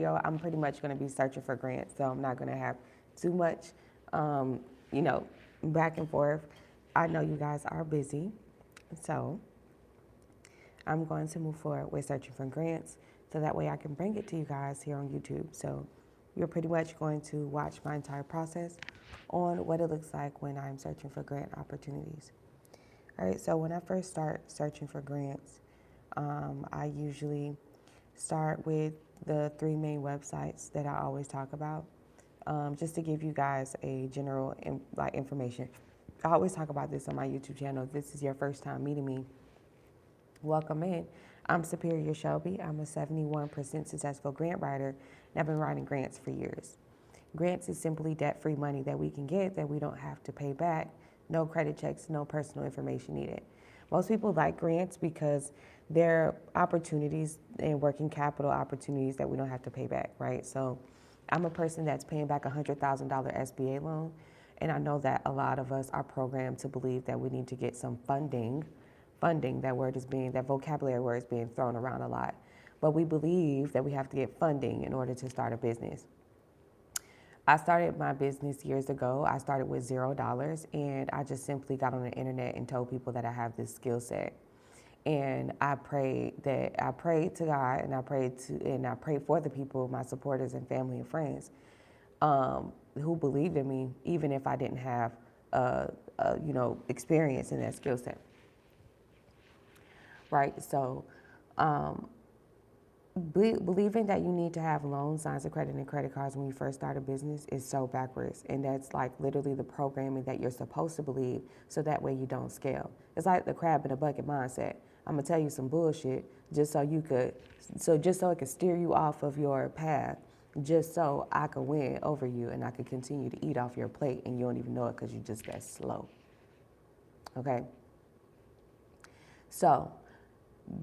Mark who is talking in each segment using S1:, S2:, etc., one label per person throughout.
S1: I'm pretty much going to be searching for grants, so I'm not going to have too much, um, you know, back and forth. I know you guys are busy, so I'm going to move forward with searching for grants so that way I can bring it to you guys here on YouTube. So you're pretty much going to watch my entire process on what it looks like when I'm searching for grant opportunities. All right, so when I first start searching for grants, I usually start with the three main websites that I always talk about. Just to give you guys a general information. I always talk about this on my YouTube channel. If this is your first time meeting me, welcome in. I'm Superior Shelby. I'm a 71% successful grant writer, and I've been writing grants for years. Grants is simply debt-free money that we can get that we don't have to pay back. No credit checks, no personal information needed. Most people like grants because they're opportunities and working capital opportunities that we don't have to pay back, right? So I'm a person that's paying back a $100,000 SBA loan, and I know that a lot of us are programmed to believe that we need to get some funding. Funding, that vocabulary word is being thrown around a lot. But we believe that we have to get funding in order to start a business. I started my business years ago. I started with $0, and I just simply got on the internet and told people that I have this skill set. And I prayed to God, and I prayed for the people, my supporters and family and friends, who believed in me, even if I didn't have, experience in that skill set. Right. So, believing that you need to have loans, lines of credit, and credit cards when you first start a business is so backwards. And that's like literally the programming that you're supposed to believe so that way you don't scale. It's like the crab in a bucket mindset. I'm going to tell you some bullshit just so it could steer you off of your path, just so I could win over you and I could continue to eat off your plate and you don't even know it because you're just that slow. Okay? So,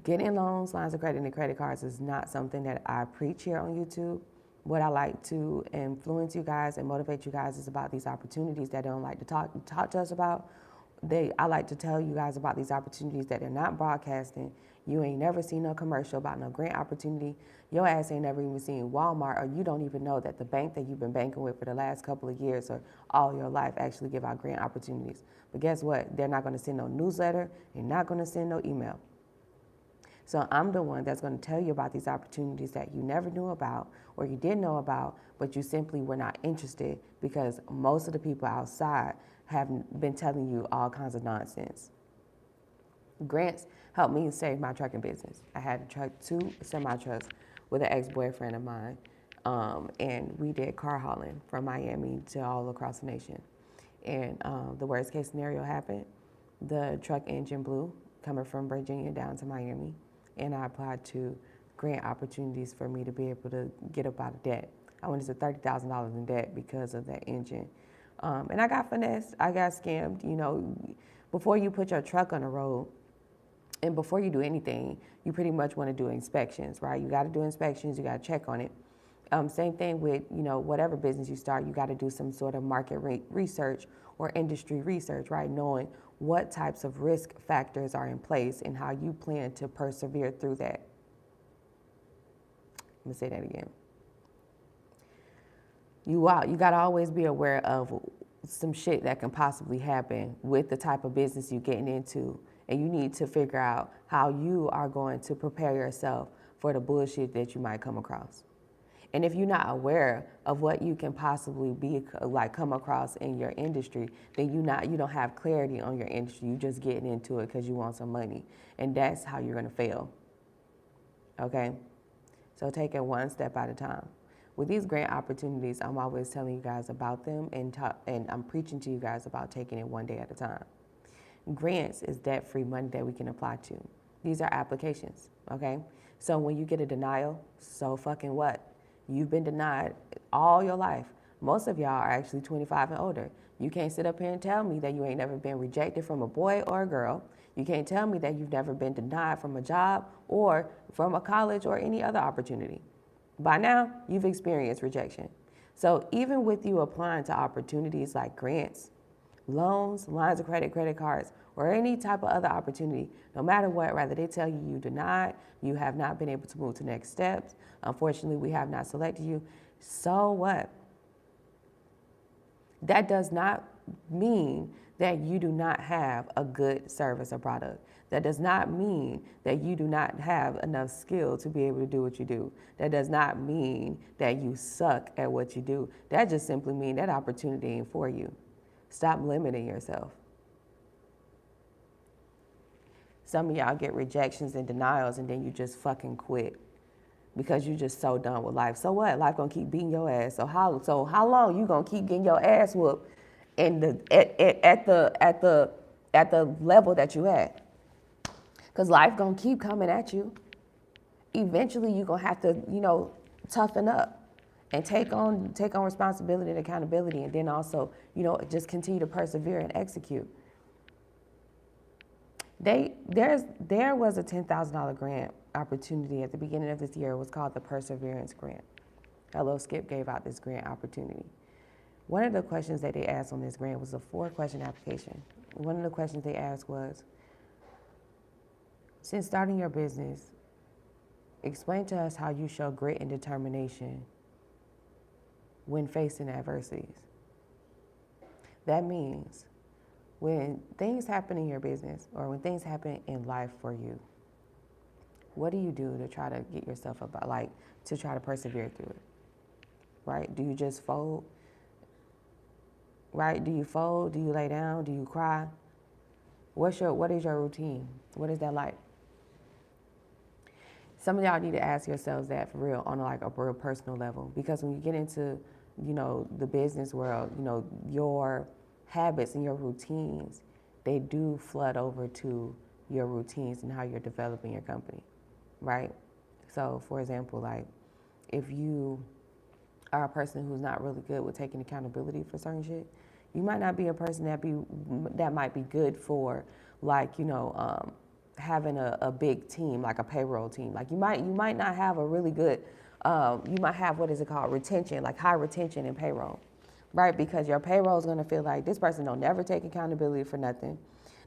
S1: getting loans, lines of credit, and credit cards is not something that I preach here on YouTube. What I like to influence you guys and motivate you guys is about these opportunities that they don't like to talk to us about. I like to tell you guys about these opportunities that they're not broadcasting. You ain't never seen no commercial about no grant opportunity. Your ass ain't never even seen Walmart, or you don't even know that the bank that you've been banking with for the last couple of years or all your life actually give out grant opportunities. But guess what? They're not going to send no newsletter. They're not going to send no email. So I'm the one that's going to tell you about these opportunities that you never knew about or you didn't know about, but you simply were not interested because most of the people outside have been telling you all kinds of nonsense. Grants helped me save my trucking business. I had two semi-trucks with an ex-boyfriend of mine, and we did car hauling from Miami to all across the nation. And the worst case scenario happened. The truck engine blew coming from Virginia down to Miami, and I applied to grant opportunities for me to be able to get up out of debt. I went into $30,000 in debt because of that engine. And I got finessed, I got scammed. You know, before you put your truck on the road and before you do anything, you pretty much want to do inspections, right? You got to do inspections, you got to check on it. Same thing with, whatever business you start, you got to do some sort of market research or industry research, right? Knowing what types of risk factors are in place and how you plan to persevere through that. I'm gonna say that again. You got to always be aware of some shit that can possibly happen with the type of business you're getting into. And you need to figure out how you are going to prepare yourself for the bullshit that you might come across. And if you're not aware of what you can possibly come across in your industry, then you don't have clarity on your industry. You're just getting into it because you want some money. And that's how you're going to fail. Okay? So take it one step at a time. With these grant opportunities, I'm always telling you guys about them and I'm preaching to you guys about taking it one day at a time. Grants is debt-free money that we can apply to. These are applications, okay? So when you get a denial, so fucking what? You've been denied all your life. Most of y'all are actually 25 and older. You can't sit up here and tell me that you ain't never been rejected from a boy or a girl. You can't tell me that you've never been denied from a job or from a college or any other opportunity. By now, you've experienced rejection. So even with you applying to opportunities like grants, loans, lines of credit, credit cards, or any type of other opportunity, no matter what, rather they tell you you have not been able to move to next steps. Unfortunately, we have not selected you. So what? That does not mean that you do not have a good service or product. That does not mean that you do not have enough skill to be able to do what you do. That does not mean that you suck at what you do. That just simply means that opportunity ain't for you. Stop limiting yourself. Some of y'all get rejections and denials and then you just fucking quit because you're just so done with life. So what? Life gonna keep beating your ass. So how long you gonna keep getting your ass whooped at the level that you at? Because life gonna keep coming at you. Eventually you're gonna have to, toughen up and take on responsibility and accountability, and then also, just continue to persevere and execute. There was a $10,000 grant opportunity at the beginning of this year. It was called the Perseverance Grant. Hello Skip gave out this grant opportunity. One of the questions that they asked on this grant was a 4-question application. One of the questions they asked was, since starting your business, explain to us how you show grit and determination when facing adversities. That means when things happen in your business or when things happen in life for you, what do you do to try to get yourself to try to persevere through it? Right? Do you just fold? Right? Do you fold? Do you lay down? Do you cry? What is your routine? What is that like? Some of y'all need to ask yourselves that for real on a real personal level, because when you get into, the business world, your habits and your routines, they do flood over to your routines and how you're developing your company, right? So for example, if you are a person who's not really good with taking accountability for certain shit, you might not be a person that might be good for having a big team, like a payroll team. You might not have a really good, you might have, what is it called, retention, high retention in payroll, right? Because your payroll is going to feel like this person don't never take accountability for nothing.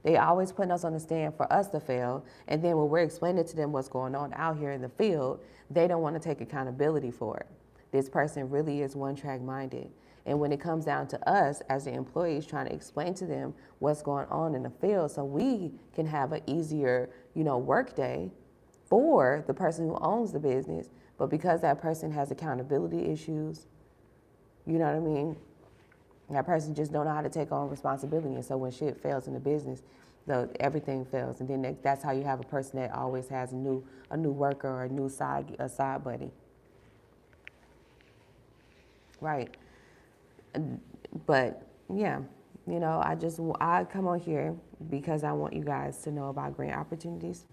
S1: They always putting us on the stand for us to fail. And then when we're explaining to them what's going on out here in the field, they don't want to take accountability for it. This person really is one-track minded. And when it comes down to us as the employees trying to explain to them what's going on in the field so we can have an easier, work day for the person who owns the business, but because that person has accountability issues, you know what I mean? That person just don't know how to take on responsibility. And so when shit fails in the business, everything fails. And then that's how you have a person that always has a new worker or a side buddy. Right. But yeah, I come on here because I want you guys to know about grant opportunities.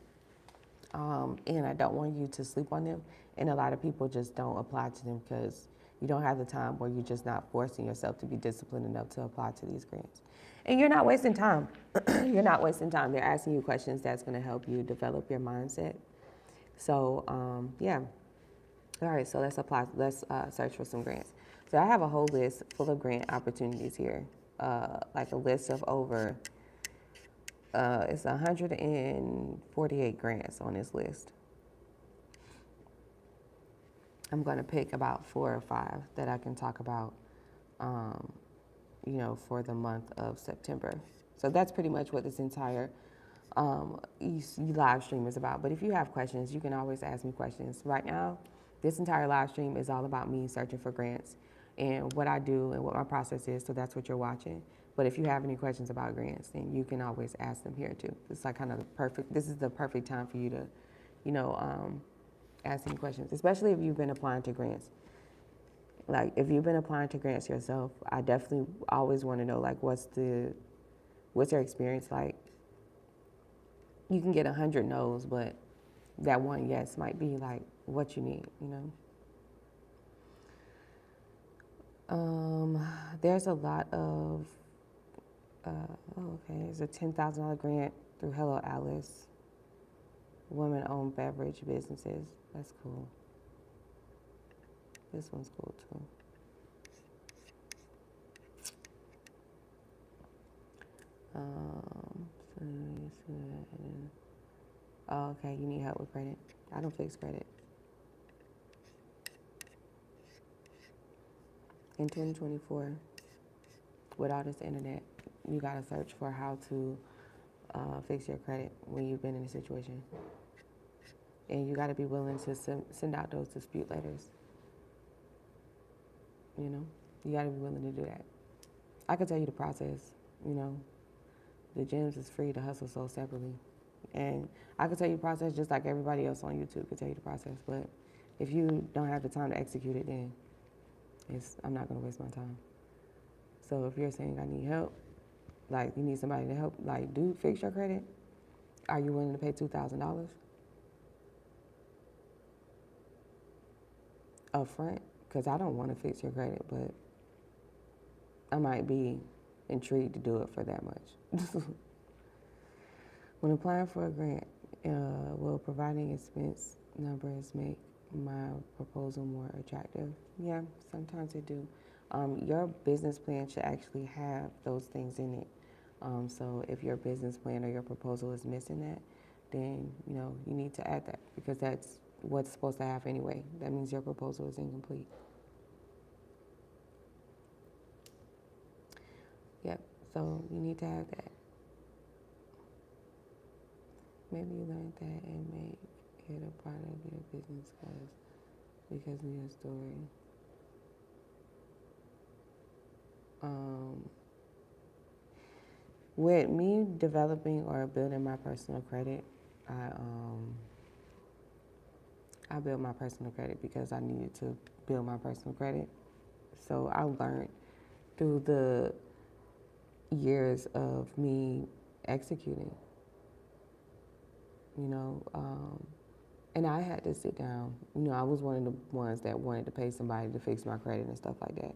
S1: And I don't want you to sleep on them. And a lot of people just don't apply to them because you don't have the time, or you're just not forcing yourself to be disciplined enough to apply to these grants. And you're not wasting time. You're not wasting time. They're asking you questions that's going to help you develop your mindset. So, yeah. All right, so let's apply. Let's search for some grants. So I have a whole list full of grant opportunities here, like a list of over, it's 148 grants on this list. I'm going to pick about 4 or 5 that I can talk about, for the month of September. So that's pretty much what this entire live stream is about. But if you have questions, you can always ask me questions. Right now, this entire live stream is all about me searching for grants and what I do and what my process is. So that's what you're watching. But if you have any questions about grants, then you can always ask them here too. It's this is the perfect time for you to, ask any questions, especially if you've been applying to grants. If you've been applying to grants yourself, I definitely always want to know, what's your experience like? You can get 100 no's, but that one yes might be what you need, There's a lot of, there's a $10,000 grant through Hello Alice, women-owned beverage businesses. That's cool. This one's cool too. Um, oh, okay, you need help with credit. I don't fix credit. In 2024, with all this internet, you gotta search for how to fix your credit when you've been in a situation. And you gotta be willing to send out those dispute letters. You know, you gotta be willing to do that. I can tell you the process, you know. The gems is free, the hustle sold separately. And I can tell you the process just like everybody else on YouTube can tell you the process. But if you don't have the time to execute it, then I'm not gonna waste my time. So if you're saying I need help, like you need somebody to help, like fix your credit, are you willing to pay $2,000 up front? Because I don't want to fix your credit, but I might be intrigued to do it for that much. When applying for a grant, will providing expense numbers make my proposal more attractive? Yeah, sometimes it do. Your business plan should actually have those things in it. So if your business plan or your proposal is missing that, then you need to add that because that's what's supposed to have anyway. That means your proposal is incomplete. Yep, so you need to have that. Maybe you learned that and make it a part of your business because of your story. With me developing or building my personal credit, I built my personal credit because I needed to build my personal credit. So I learned through the years of me executing, and I had to sit down. I was one of the ones that wanted to pay somebody to fix my credit and stuff like that.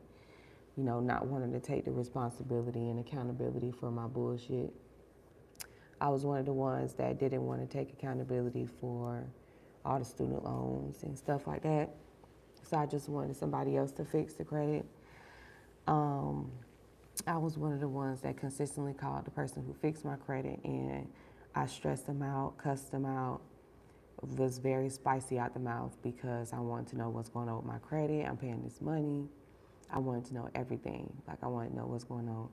S1: Not wanting to take the responsibility and accountability for my bullshit. I was one of the ones that didn't want to take accountability for all the student loans and stuff like that. So I just wanted somebody else to fix the credit. I was one of the ones that consistently called the person who fixed my credit, and I stressed them out, cussed them out, was very spicy out the mouth because I wanted to know what's going on with my credit. I'm paying this money. I wanted to know everything. Like, I wanted to know what's going on.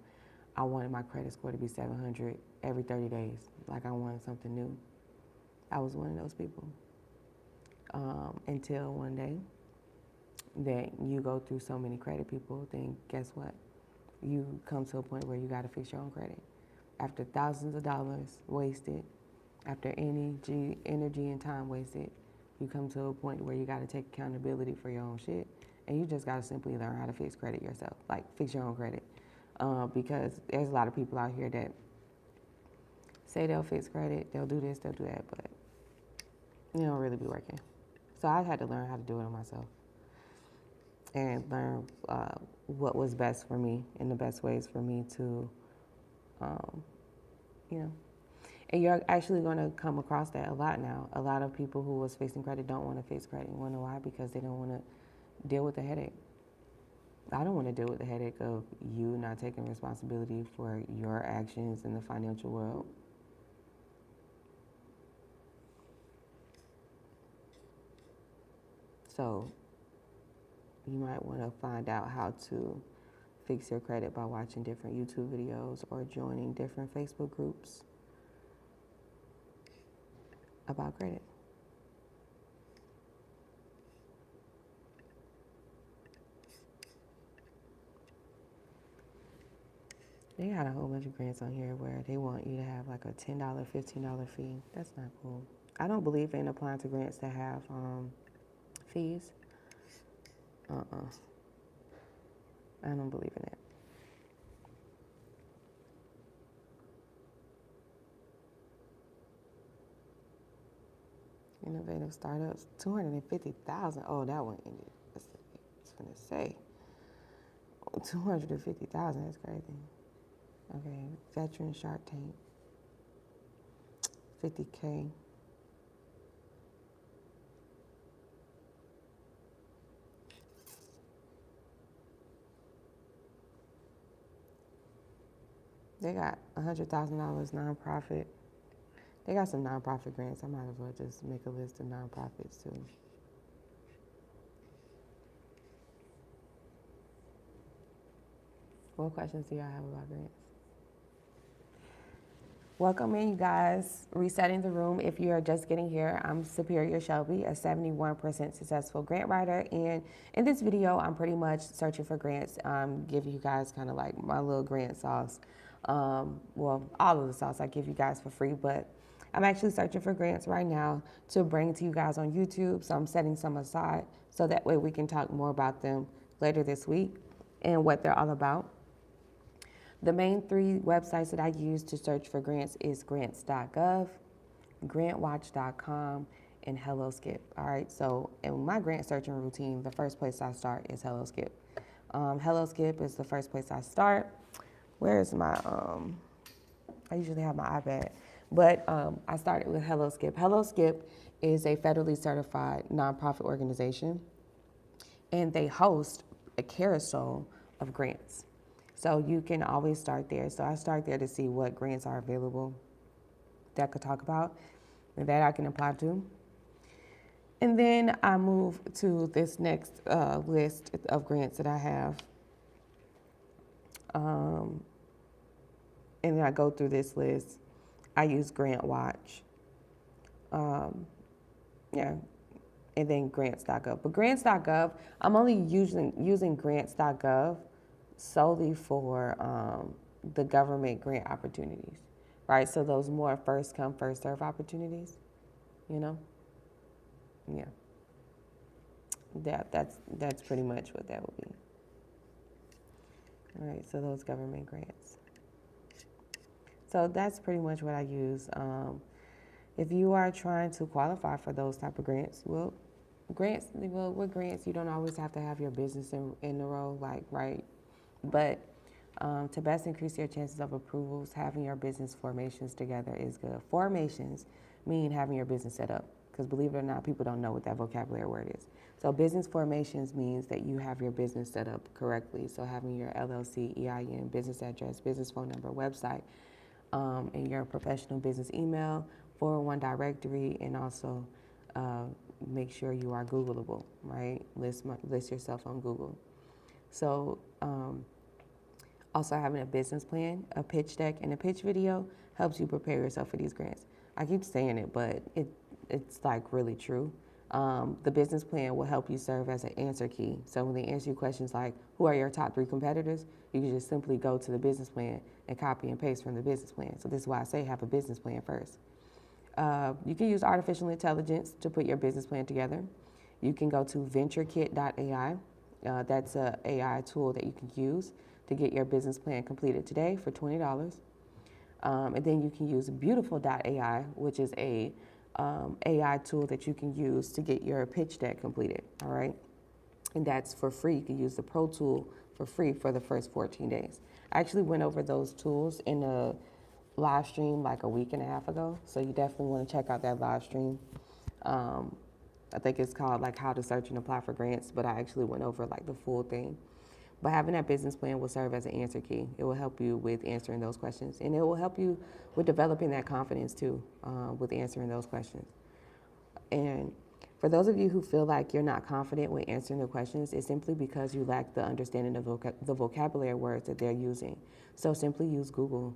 S1: I wanted my credit score to be 700 every 30 days. Like, I wanted something new. I was one of those people. Until one day that you go through so many credit people, then guess what? You come to a point where you got to fix your own credit. After thousands of dollars wasted, after energy and time wasted, you come to a point where you got to take accountability for your own shit. And you just got to simply learn how to fix credit yourself, like fix your own credit. Because there's a lot of people out here that say they'll fix credit, they'll do this, they'll do that, but you don't really be working. So I had to learn how to do it on myself and learn what was best for me and the best ways for me to, And you're actually going to come across that a lot now. A lot of people who was fixing credit don't want to fix credit. You want to know why? Because they don't want to deal with the headache. I don't want to deal with the headache of you not taking responsibility for your actions in the financial world. So you might want to find out how to fix your credit by watching different YouTube videos or joining different Facebook groups about credit. They got a whole bunch of grants on here where they want you to have like a $10, $15 fee. That's not cool. I don't believe in applying to grants that have fees. I don't believe in it. Innovative startups, 250,000. Oh, that one ended. I was gonna say 250,000. That's crazy. Okay, veteran Shark Tank, 50K. They got $100,000 nonprofit. They got some nonprofit grants. I might as well just make a list of nonprofits too. What questions do y'all have about grants? Welcome in, you guys. Resetting the room. If you are just getting here, I'm Superior Shelby, a 71% successful grant writer. And in this video, I'm pretty much searching for grants. Give you guys kind of like my little grant sauce. Well, all of the sauce I give you guys for free, but I'm actually searching for grants right now to bring to you guys on YouTube. So I'm setting some aside so that way we can talk more about them later this week and what they're all about. The main three websites that I use to search for grants is grants.gov, grantwatch.com, and HelloSkip. All right, so in my grant searching routine, the first place I start is HelloSkip. HelloSkip is the first place I start. Where is my, I usually have my iPad, but I started with HelloSkip. HelloSkip is a federally certified nonprofit organization, and they host a carousel of grants. So you can always start there. So I start there to see what grants are available that I could talk about and that I can apply to. And then I move to this next list of grants that I have. And then I go through this list. I use GrantWatch. And then grants.gov. But grants.gov, I'm only using grants.gov solely for the government grant opportunities, right? So those more first come, first serve opportunities, you know? Yeah. That's pretty much what that would be. All right, so those government grants. So that's pretty much what I use. If you are trying to qualify for those type of grants, with grants, you don't always have to have your business in a row, like, right? But to best increase your chances of approvals, having your business formations together is good. Formations mean having your business set up, because believe it or not, people don't know what that vocabulary word is. So business formations means that you have your business set up correctly. So having your LLC, EIN, business address, business phone number, website, and your professional business email, 401 directory, and also make sure you are Googleable, right? List yourself on Google. So also having a business plan, a pitch deck, and a pitch video helps you prepare yourself for these grants. I keep saying it, but it's like really true. The business plan will help you serve as an answer key. So when they answer you questions like, who are your top 3 competitors? You can just simply go to the business plan and copy and paste from the business plan. So this is why I say have a business plan first. You can use artificial intelligence to put your business plan together. You can go to venturekit.ai. That's an AI tool that you can use to get your business plan completed today for $20. And then you can use beautiful.ai, which is a AI tool that you can use to get your pitch deck completed, all right? And that's for free. You can use the Pro Tool for free for the first 14 days. I actually went over those tools in a live stream like a week and a half ago, so you definitely want to check out that live stream. I think it's called like How to Search and Apply for Grants, but I actually went over like the full thing. But having that business plan will serve as an answer key. It will help you with answering those questions, and it will help you with developing that confidence too, with answering those questions. And for those of you who feel like you're not confident with answering the questions, it's simply because you lack the understanding of the vocabulary words that they're using. So simply use Google.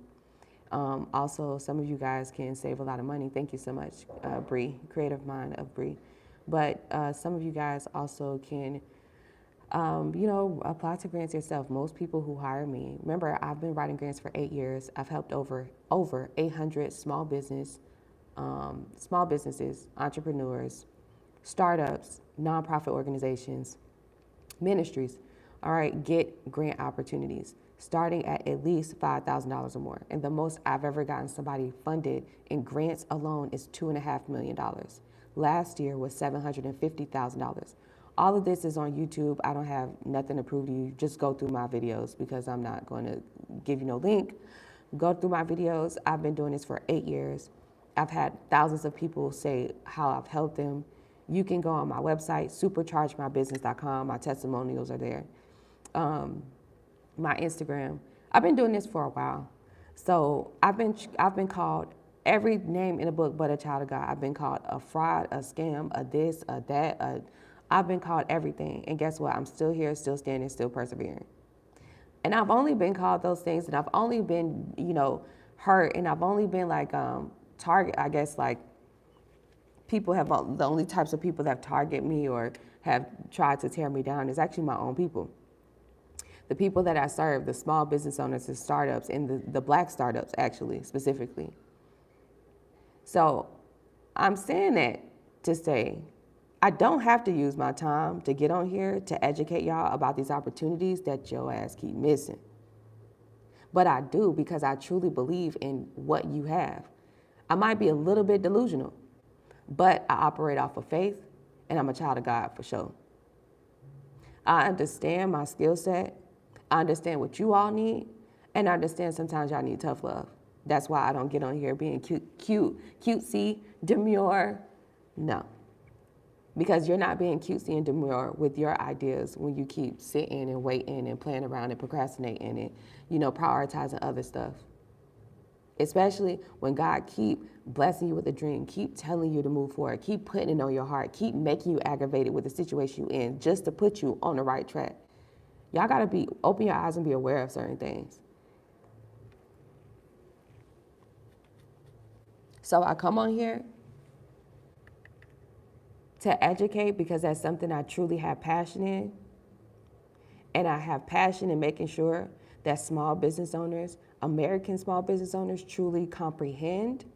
S1: Also, some of you guys can save a lot of money. Thank you so much, Bree, creative mind of Bree. But some of you guys also can, apply to grants yourself. Most people who hire me, remember, I've been writing grants for 8 years. I've helped over 800 small businesses, entrepreneurs, startups, nonprofit organizations, ministries, all right, get grant opportunities starting at least $5,000 or more. And the most I've ever gotten somebody funded in grants alone is $2.5 million. Last year was $750,000. All of this is on YouTube. I don't have nothing to prove to you. Just go through my videos because I'm not going to give you no link. Go through my videos. I've been doing this for 8 years. I've had thousands of people say how I've helped them. You can go on my website, superchargemybusiness.com. My testimonials are there. My Instagram. I've been doing this for a while. So I've been called every name in the book but a child of God. I've been called a fraud, a scam, a this, a that. I've been called everything. And guess what? I'm still here, still standing, still persevering. And I've only been called those things, and I've only been, hurt, and I've only been like target. I guess like people have the only types of people that have targeted me or have tried to tear me down is actually my own people. The people that I serve, the small business owners, the startups, and the black startups, actually, specifically. So I'm saying that to say, I don't have to use my time to get on here to educate y'all about these opportunities that your ass keep missing. But I do because I truly believe in what you have. I might be a little bit delusional, but I operate off of faith, and I'm a child of God for sure. I understand my skill set. I understand what you all need, and I understand sometimes y'all need tough love. That's why I don't get on here being cutesy, demure. No. Because you're not being cutesy and demure with your ideas when you keep sitting and waiting and playing around and procrastinating and, prioritizing other stuff. Especially when God keep blessing you with a dream, keep telling you to move forward, keep putting it on your heart, keep making you aggravated with the situation you're in just to put you on the right track. Y'all gotta open your eyes and be aware of certain things. So I come on here to educate because that's something I truly have passion in. And I have passion in making sure that small business owners, American small business owners, truly comprehend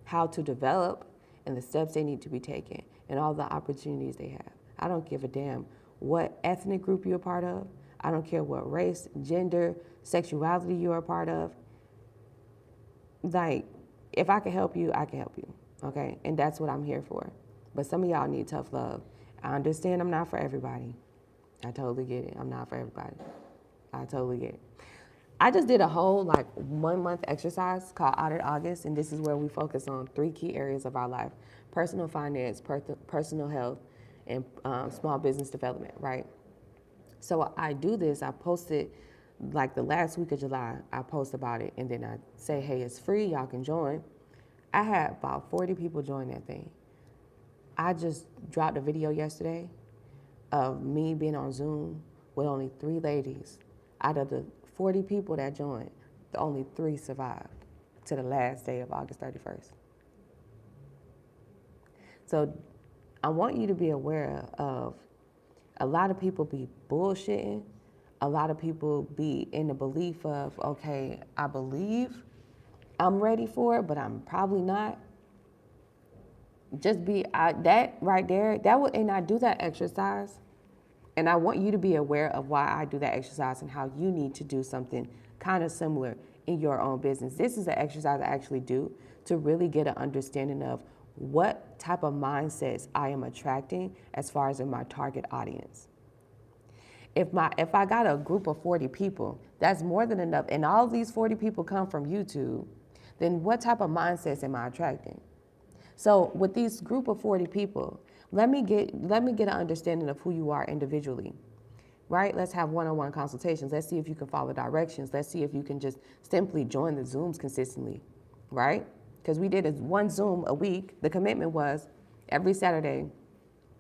S1: how to develop and the steps they need to be taken and all the opportunities they have. I don't give a damn what ethnic group you're a part of. I don't care what race, gender, sexuality you're a part of. Like, if I can help you, I can help you, okay? And that's what I'm here for. But some of y'all need tough love. I understand I'm not for everybody. I totally get it. I'm not for everybody. I totally get it. I just did a whole 1 month exercise called Audit August, and this is where we focus on 3 key areas of our life: personal finance, personal health, and small business development, right? So I do this, I posted the last week of July, I post about it, and then I say, hey, it's free, y'all can join. I had about 40 people join that thing. I just dropped a video yesterday of me being on Zoom with only 3 ladies. Out of the 40 people that joined, only 3 survived to the last day of August 31st. So I want you to be aware of a lot of people be bullshitting. A lot of people be in the belief of, okay, I believe I'm ready for it, but I'm probably not. Just that right there, and I do that exercise. And I want you to be aware of why I do that exercise and how you need to do something kind of similar in your own business. This is an exercise I actually do to really get an understanding of what type of mindsets I am attracting as far as in my target audience. If I got a group of 40 people, that's more than enough, and all these 40 people come from YouTube, then what type of mindsets am I attracting? So with these group of 40 people, let me get an understanding of who you are individually, right? Let's have one-on-one consultations. Let's see if you can follow directions. Let's see if you can just simply join the Zooms consistently, right? Because we did 1 Zoom a week. The commitment was every Saturday,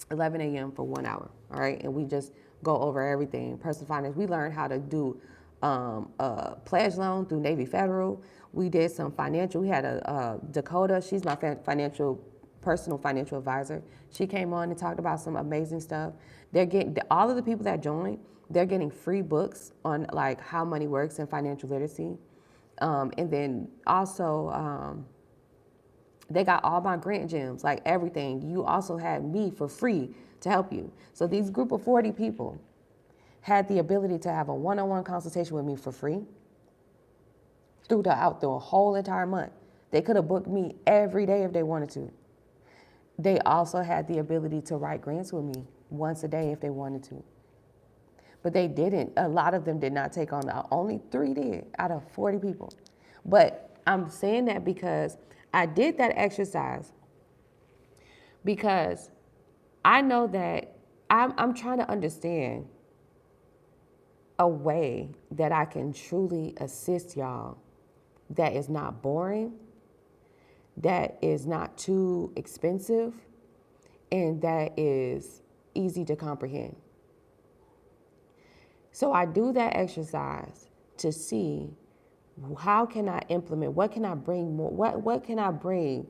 S1: 11 a.m. for 1 hour, all right? And we just go over everything. Personal finance, we learned how to do a pledge loan through Navy Federal. We did some financial. We had a Dakota. She's my personal financial advisor. She came on and talked about some amazing stuff. They're getting all of the people that joined. They're getting free books on how money works and financial literacy, and then also they got all my grant gems, everything. You also had me for free to help you. So these group of 40 people had the ability to have a one-on-one consultation with me for free through a whole entire month. They could have booked me every day if they wanted to. They also had the ability to write grants with me once a day if they wanted to. But they didn't. A lot of them did not take on that. Only 3 did out of 40 people. But I'm saying that because I did that exercise because I know that I'm trying to understand a way that I can truly assist y'all that is not boring, that is not too expensive, and that is easy to comprehend. So I do that exercise to see how can I implement, what can I bring more, what can I bring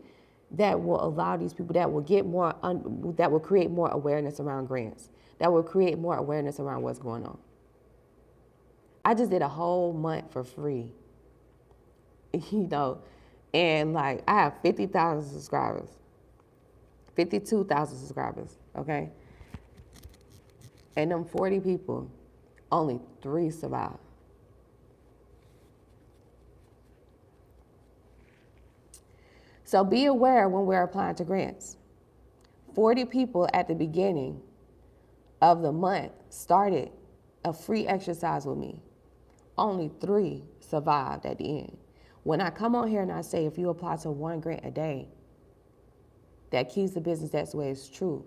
S1: that will allow these people, that will get more, that will create more awareness around grants, that will create more awareness around what's going on. I just did a whole month for free, and like I have 50,000 subscribers, 52,000 subscribers, okay? And them 40 people, only 3 survived. So be aware when we're applying to grants. 40 people at the beginning of the month started a free exercise with me. Only 3 survived at the end. When I come on here and I say, if you apply to 1 grant a day, that keeps the business that way, is true.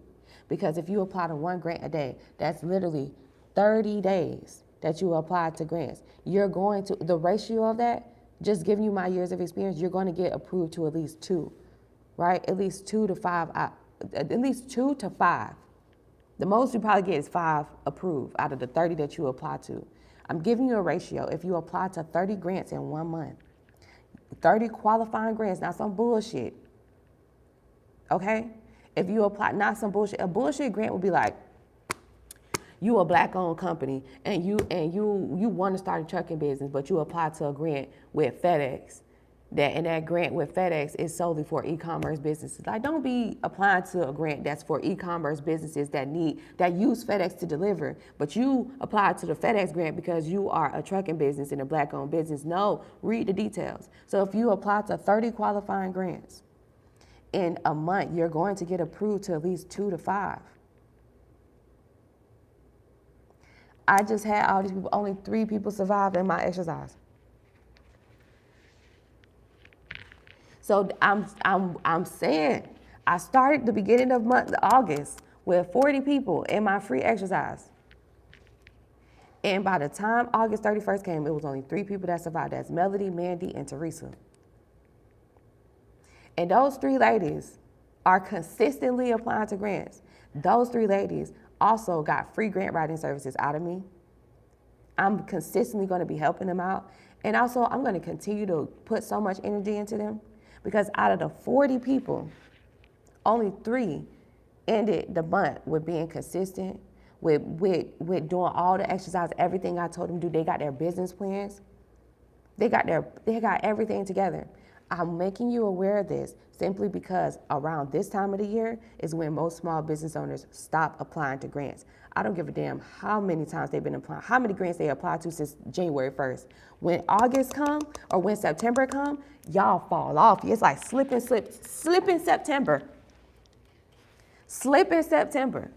S1: Because if you apply to 1 grant a day, that's literally 30 days that you apply to grants. You're going to, the ratio of that, just giving you my years of experience, you're going to get approved to at least 2, right? At least 2 to 5, at least 2 to 5. The most you probably get is 5 approved out of the 30 that you apply to. I'm giving you a ratio. If you apply to 30 grants in 1 month, 30 qualifying grants, not some bullshit, okay? If you apply, not some bullshit, a bullshit grant would be like, you a Black-owned company and you want to start a trucking business, but you apply to a grant with FedEx. And that grant with FedEx is solely for e-commerce businesses. Like, don't be applying to a grant that's for e-commerce businesses that use FedEx to deliver, but you apply to the FedEx grant because you are a trucking business and a Black-owned business. No, read the details. So if you apply to 30 qualifying grants in a month, you're going to get approved to at least 2 to 5. I just had all these people, only 3 people survived in my exercise. So I'm saying, I started the beginning of month August with 40 people in my free exercise. And by the time August 31st came, it was only 3 people that survived. That's Melody, Mandy, and Teresa. And those 3 ladies are consistently applying to grants. Those 3 ladies also got free grant writing services out of me. I'm consistently going to be helping them out. And also, I'm going to continue to put so much energy into them, because out of the 40 people, only 3 ended the month with being consistent, with doing all the exercise, everything I told them to do. They got their business plans. They got everything together. I'm making you aware of this simply because around this time of the year is when most small business owners stop applying to grants. I don't give a damn how many times they've been applying, how many grants they applied to since January 1st. When August come or when September come, y'all fall off. It's like slip in September. Slip in September.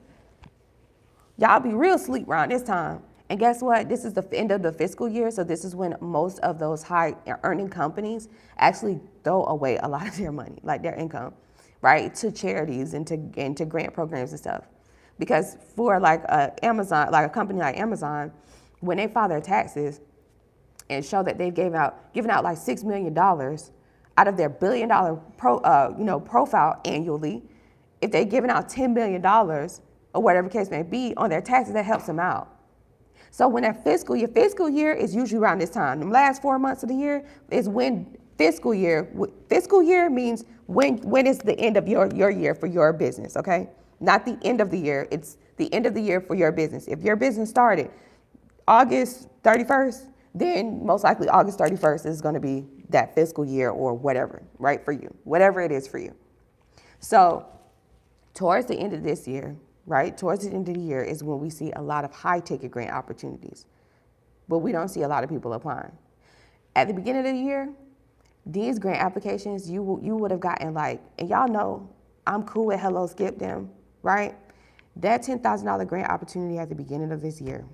S1: Y'all be real sleep around this time. And guess what? This is the end of the fiscal year, so this is when most of those high-earning companies actually throw away a lot of their money, like their income, right, to charities and to grant programs and stuff. Because for like Amazon, like a company like Amazon, when they file their taxes and show that they've given out like $6 million out of their $1 billion profile annually, if they're giving out $10 million or whatever the case may be on their taxes, that helps them out. So when that fiscal year is usually around this time. The last 4 months of the year is when fiscal year means when is the end of your year for your business, okay? Not the end of the year, it's the end of the year for your business. If your business started August 31st, then most likely August 31st is gonna be that fiscal year or whatever, right, for you, whatever it is for you. So towards the end of this year, right, towards the end of the year is when we see a lot of high-ticket grant opportunities, but we don't see a lot of people applying. At the beginning of the year, these grant applications, you would have gotten like, and y'all know I'm cool with Hello Skip them, right? That $10,000 grant opportunity at the beginning of this year.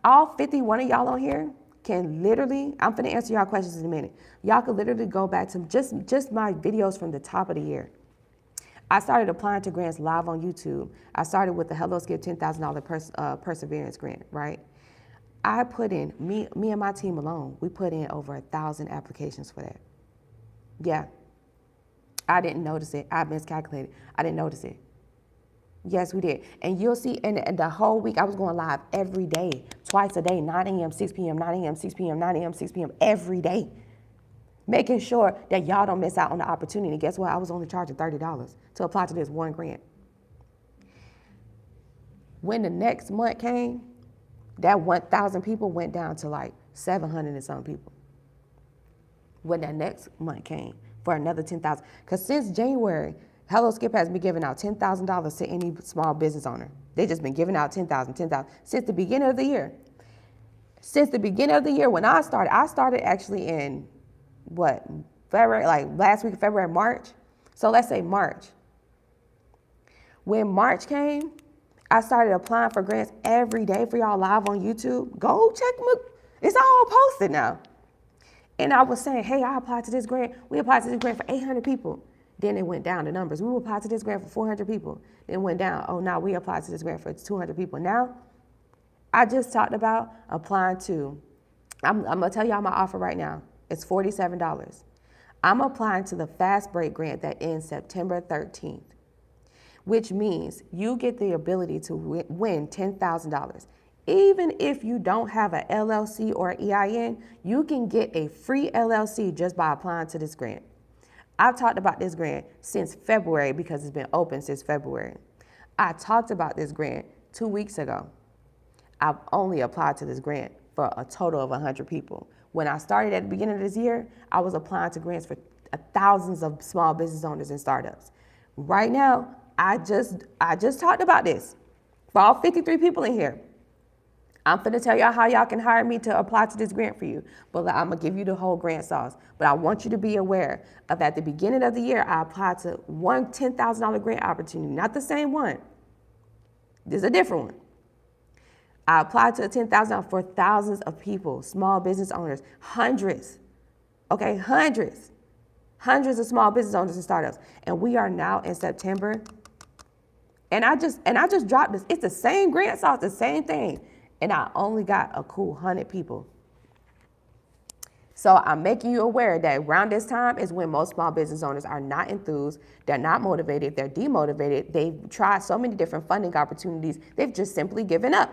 S1: All 51 of y'all on here can literally, I'm gonna answer y'all questions in a minute. Y'all can literally go back to just my videos from the top of the year. I started applying to grants live on YouTube. I started with the Hello Skip $10,000 perseverance grant, right? I put in, me and my team alone, we put in over 1,000 applications for that. Yeah. I didn't notice it. I miscalculated. I didn't notice it. Yes, we did. And you'll see, and the whole week I was going live every day, twice a day, 9 a.m., 6 p.m., 9 a.m., 6 p.m., 9 a.m., 6 p.m., every day. Making sure that y'all don't miss out on the opportunity. And guess what? I was only charging $30 to apply to this one grant. When the next month came, that 1,000 people went down to like 700 and some people. When that next month came for another 10,000. Because since January, Hello Skip has been giving out $10,000 to any small business owner. They've just been giving out 10,000 since the beginning of the year. Since the beginning of the year when I started actually in February, like last week of February, March. So let's say March. When March came, I started applying for grants every day for y'all live on YouTube. Go check them. It's all posted now. And I was saying, hey, I applied to this grant. We applied to this grant for 800 people. Then it went down the numbers. We applied to this grant for 400 people. Then it went down. Oh, now we applied to this grant for 200 people. Now, I just talked about applying to, I'm going to tell y'all my offer right now. It's $47. I'm applying to the Fast Break grant that ends September 13th, which means you get the ability to win $10,000. Even if you don't have an LLC or an EIN, you can get a free LLC just by applying to this grant. I've talked about this grant since February because it's been open since February. I talked about this grant 2 weeks ago. I've only applied to this grant for a total of 100 people. When I started at the beginning of this year, I was applying to grants for thousands of small business owners and startups. Right now, I just talked about this for all 53 people in here. I'm finna tell y'all how y'all can hire me to apply to this grant for you. But I'm gonna give you the whole grant sauce. But I want you to be aware of at the beginning of the year, I applied to one $10,000 grant opportunity, not the same one. This is a different one. I applied to a $10,000 for thousands of people, small business owners, hundreds, okay, hundreds of small business owners and startups. And we are now in September. And I just dropped this. It's the same grant sauce, the same thing. And I only got a cool 100 people. So I'm making you aware that around this time is when most small business owners are not enthused, they're not motivated, they're demotivated. They've tried so many different funding opportunities, they've just simply given up.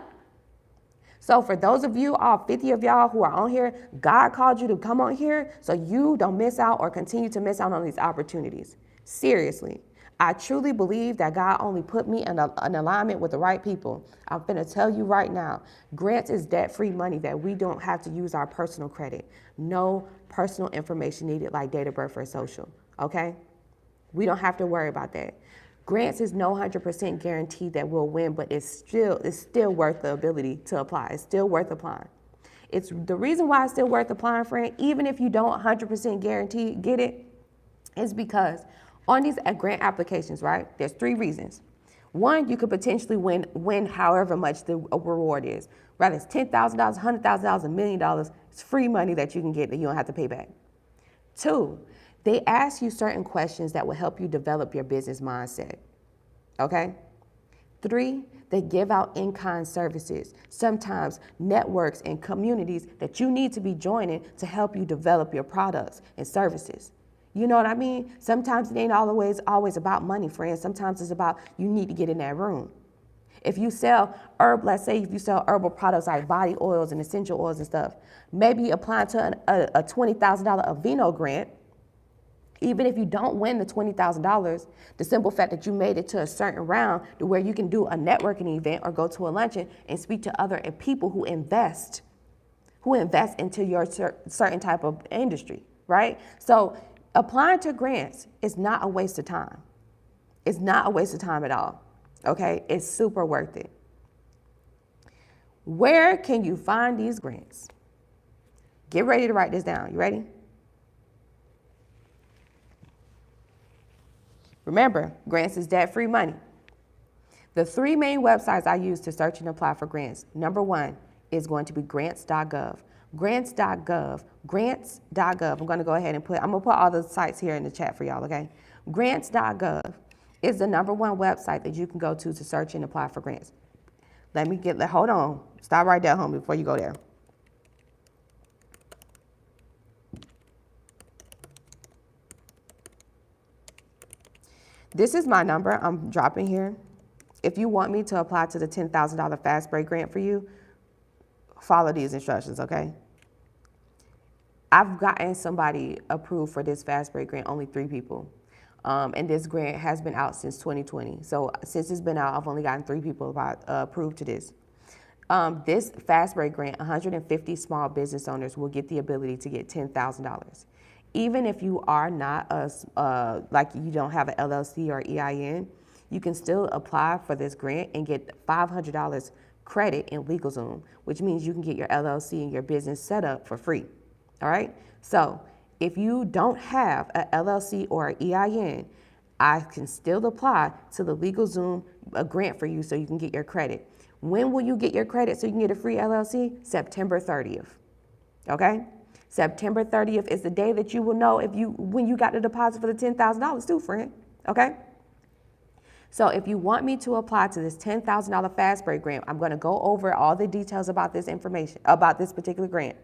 S1: So for those of you, all 50 of y'all who are on here, God called you to come on here so you don't miss out or continue to miss out on these opportunities. Seriously. I truly believe that God only put me in an alignment with the right people. I'm finna tell you right now, grants is debt-free money that we don't have to use our personal credit. No personal information needed like date of birth or social, okay? We don't have to worry about that. Grants is no 100% guaranteed that we'll win, but it's still worth the ability to apply. It's still worth applying. It's the reason why it's still worth applying, friend, even if you don't 100% guarantee get it, is because on these grant applications, right, there's 3 reasons. One, you could potentially win however much the reward is. Whether it's $10,000, $100,000, $1 million, it's free money that you can get that you don't have to pay back. 2, they ask you certain questions that will help you develop your business mindset, okay? 3, they give out in-kind services, sometimes networks and communities that you need to be joining to help you develop your products and services. You know what I mean? Sometimes it ain't always about money, friends. Sometimes it's about you need to get in that room. If you sell let's say if you sell herbal products like body oils and essential oils and stuff, maybe applying to a $20,000 Aveeno grant, even if you don't win the $20,000, the simple fact that you made it to a certain round to where you can do a networking event or go to a luncheon and speak to other people who invest into your certain type of industry, right? So applying to grants is not a waste of time. It's not a waste of time at all, okay? It's super worth it. Where can you find these grants? Get ready to write this down. You ready? Remember, grants is debt-free money. The 3 main websites I use to search and apply for grants. Number 1 is going to be grants.gov. Grants.gov. I'm going to go ahead and I'm going to put all the sites here in the chat for y'all, okay? Grants.gov is the number 1 website that you can go to search and apply for grants. Hold on. Stop right there, homie, before you go there. This is my number I'm dropping here. If you want me to apply to the $10,000 fast break grant for you, follow these instructions, okay? I've gotten somebody approved for this fast break grant, only 3 people. And this grant has been out since 2020. So since it's been out, I've only gotten 3 people approved to this. This fast break grant, 150 small business owners will get the ability to get $10,000. Even if you are not like you don't have an LLC or EIN, you can still apply for this grant and get $500 credit in LegalZoom, which means you can get your LLC and your business set up for free. All right. So if you don't have an LLC or an EIN, I can still apply to the LegalZoom grant for you so you can get your credit. When will you get your credit so you can get a free LLC? September 30th. Okay? September 30th is the day that you will know when you got the deposit for the $10,000 too, friend. Okay? So if you want me to apply to this $10,000 fast break grant, I'm going to go over all the details about this information, about this particular grant.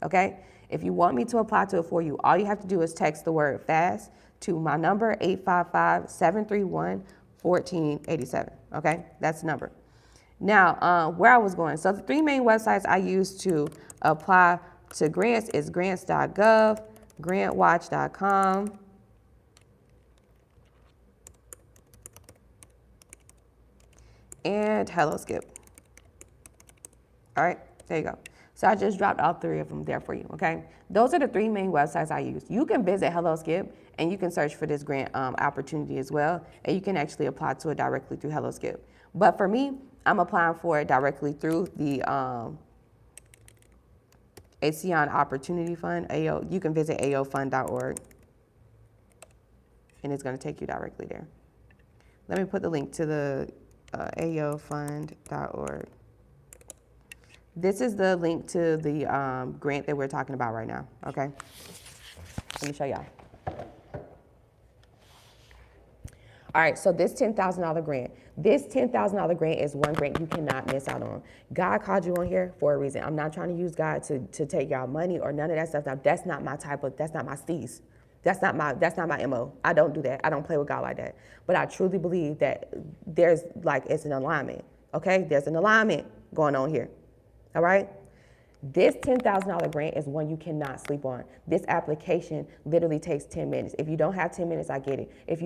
S1: Okay? If you want me to apply to it for you, all you have to do is text the word FAST to my number, 855-731-1487. Okay? That's the number. Now, where I was going. So the 3 main websites I use to apply to grants is grants.gov, grantwatch.com, and HelloSkip. All right, there you go. So I just dropped all 3 of them there for you, okay? Those are the 3 main websites I use. You can visit HelloSkip and you can search for this grant opportunity as well, and you can actually apply to it directly through HelloSkip. But for me, I'm applying for it directly through the ASEAN Opportunity Fund. You can visit aofund.org, and it's going to take you directly there. Let me put the link to the aofund.org. This is the link to the grant that we're talking about right now, okay? Let me show y'all. All right, so this $10,000 grant. This $10,000 grant is one grant you cannot miss out on. God called you on here for a reason. I'm not trying to use God to take y'all money or none of that stuff. Now, that's not my that's not my steez. That's not my MO. I don't do that. I don't play with God like that. But I truly believe that it's an alignment, okay? There's an alignment going on here, all right? This $10,000 grant is one you cannot sleep on. This application literally takes 10 minutes. If you don't have 10 minutes, I get it. If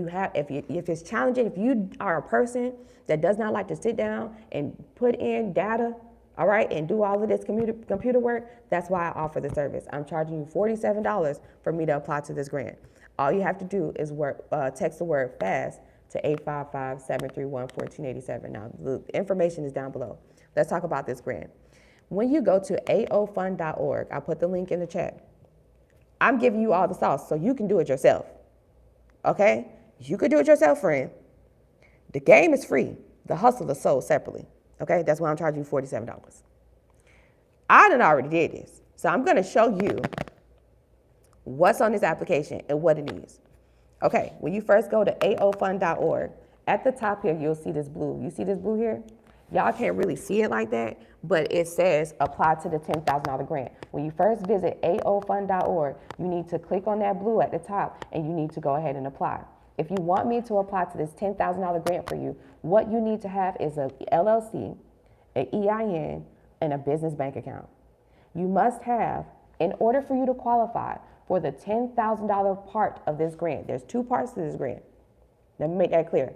S1: it's challenging, if you are a person that does not like to sit down and put in data, all right, and do all of this computer work, that's why I offer the service. I'm charging you $47 for me to apply to this grant. All you have to do is text the word FAST to 855-731-1487. Now, the information is down below. Let's talk about this grant. When you go to aofund.org, I'll put the link in the chat. I'm giving you all the sauce so you can do it yourself, okay? You could do it yourself, friend. The game is free. The hustle is sold separately, okay? That's why I'm charging you $47. I done already did this, so I'm going to show you what's on this application and what it is. Okay, when you first go to aofund.org, at the top here, you'll see this blue. You see this blue here? Y'all can't really see it like that, but it says apply to the $10,000 grant. When you first visit aofund.org, you need to click on that blue at the top and you need to go ahead and apply. If you want me to apply to this $10,000 grant for you, what you need to have is a LLC, an EIN, and a business bank account. You must have, in order for you to qualify for the $10,000 part of this grant, there's 2 parts to this grant. Let me make that clear.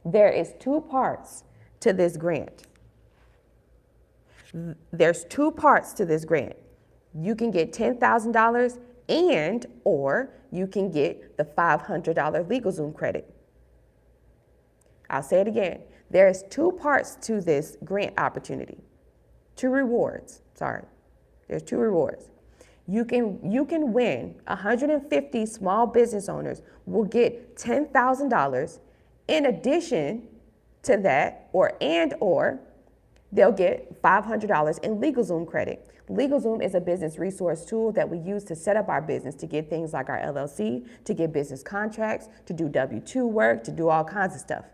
S1: There is 2 parts to this grant. There's 2 parts to this grant. You can get $10,000 and or you can get the $500 LegalZoom credit. I'll say it again. There's 2 parts to this grant opportunity. 2 rewards. Sorry. There's 2 rewards. You can win. 150 small business owners will get $10,000 in addition to that, or they'll get $500 in LegalZoom credit. LegalZoom is a business resource tool that we use to set up our business, to get things like our LLC, to get business contracts, to do W-2 work, to do all kinds of stuff.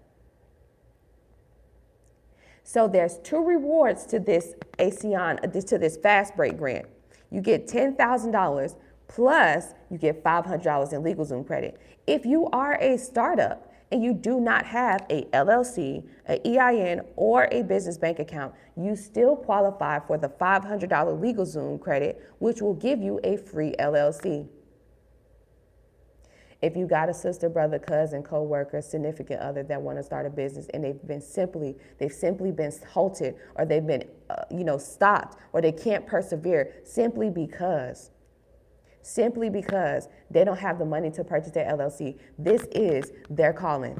S1: So there's 2 rewards to this to this fast break grant. You get $10,000 plus you get $500 in LegalZoom credit. If you are a startup and you do not have a LLC, an EIN, or a business bank account, you still qualify for the $500 LegalZoom credit, which will give you a free LLC. If you got a sister, brother, cousin, co-worker, significant other that want to start a business and they've simply been halted, or they've been stopped, or they can't persevere simply because they don't have the money to purchase their LLC, this is their calling.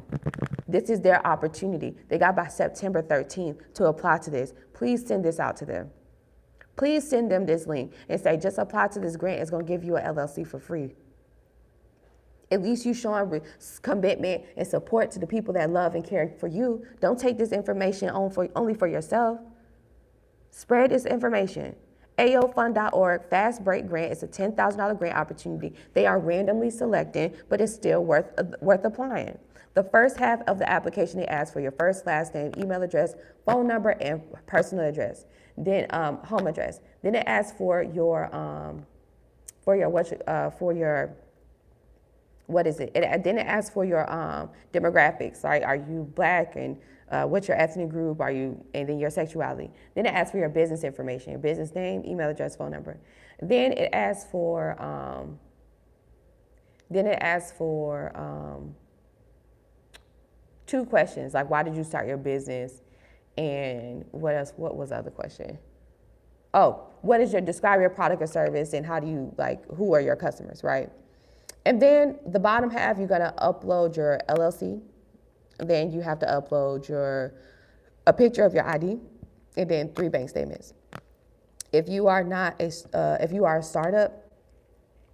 S1: This is their opportunity. They got by September 13th to apply to this. Please send this out to them. Please send them this link and say, just apply to this grant. It's going to give you an LLC for free. At least you showing commitment and support to the people that love and care for you. Don't take this information only for yourself. Spread this information. AOFund.org Fast Break Grant is a $10,000 grant opportunity. They are randomly selected, but it's still worth applying. The first half of the application, they ask for your first, last name, email address, phone number, and personal address. Then home address. Then it asks for your then it asks for your demographics, right? Are you black, and what's your ethnic group? And then your sexuality. Then it asks for your business information, your business name, email address, phone number. Then it asks for two questions, like why did you start your business, and what else? What was the other question? Oh, describe your product or service, and who are your customers, right? And then the bottom half, you're gonna upload your LLC. Then you have to upload a picture of your ID, and then 3 bank statements. If you are a startup,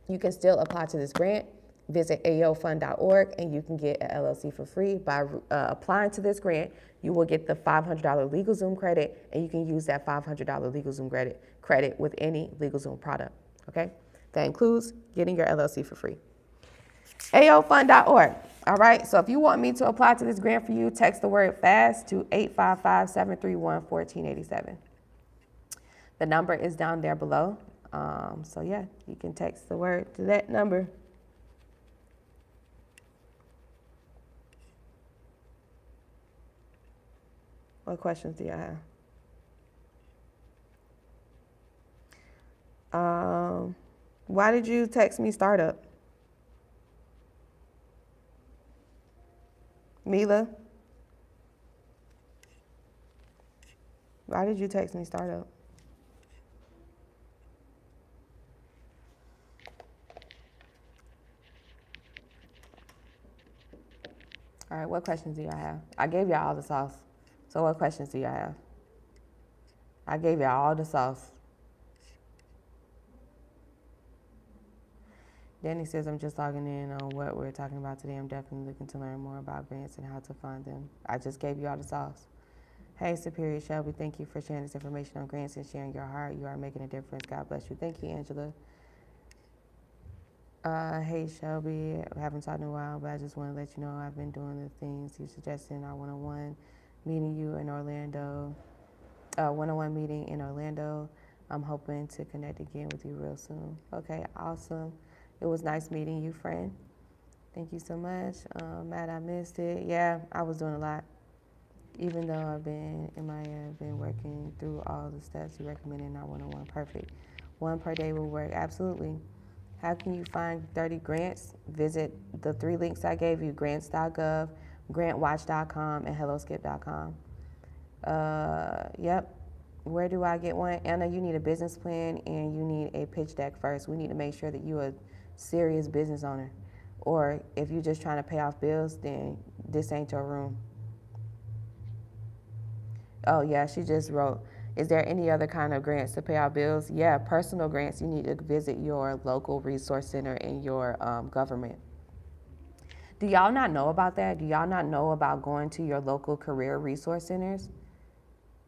S1: you can still apply to this grant. Visit aofund.org and you can get an LLC for free. By applying to this grant, you will get the $500 LegalZoom credit, and you can use that $500 LegalZoom credit with any LegalZoom product. Okay, that includes getting your LLC for free. AOFund.org. All right, so if you want me to apply to this grant for you, text the word FAST to 855-731-1487. The number is down there below. So yeah, you can text the word to that number. What questions do y'all have? Why did you text me startup? Mila? Why did you text me startup? All right, what questions do y'all have? I gave y'all all the sauce. So what questions do y'all have? I gave y'all all the sauce. Danny says, I'm just logging in on what we're talking about today. I'm definitely looking to learn more about grants and how to find them. I just gave you all the sauce. Hey, Superior Shelby, thank you for sharing this information on grants and sharing your heart. You are making a difference. God bless you. Thank you, Angela. Hey, Shelby, I haven't talked in a while, but I just want to let you know I've been doing the things you suggested in our one-on-one meeting one-on-one meeting in Orlando. I'm hoping to connect again with you real soon. Okay, awesome. It was nice meeting you, friend. Thank you so much. Matt, I missed it. Yeah, I was doing a lot. Even though I've been MIA, I've been working through all the steps you recommended in our one-on-one. Perfect. 1 per day will work. Absolutely. How can you find 30 grants? Visit the 3 links I gave you, grants.gov, grantwatch.com, and helloskip.com. Yep. Where do I get one? Anna, you need a business plan and you need a pitch deck first. We need to make sure that you're a serious business owner. Or if you're just trying to pay off bills, then this ain't your room. Oh yeah, she just wrote, is there any other kind of grants to pay our bills? Yeah, personal grants, you need to visit your local resource center in your government. Do y'all not know about that? Do y'all not know about going to your local career resource centers?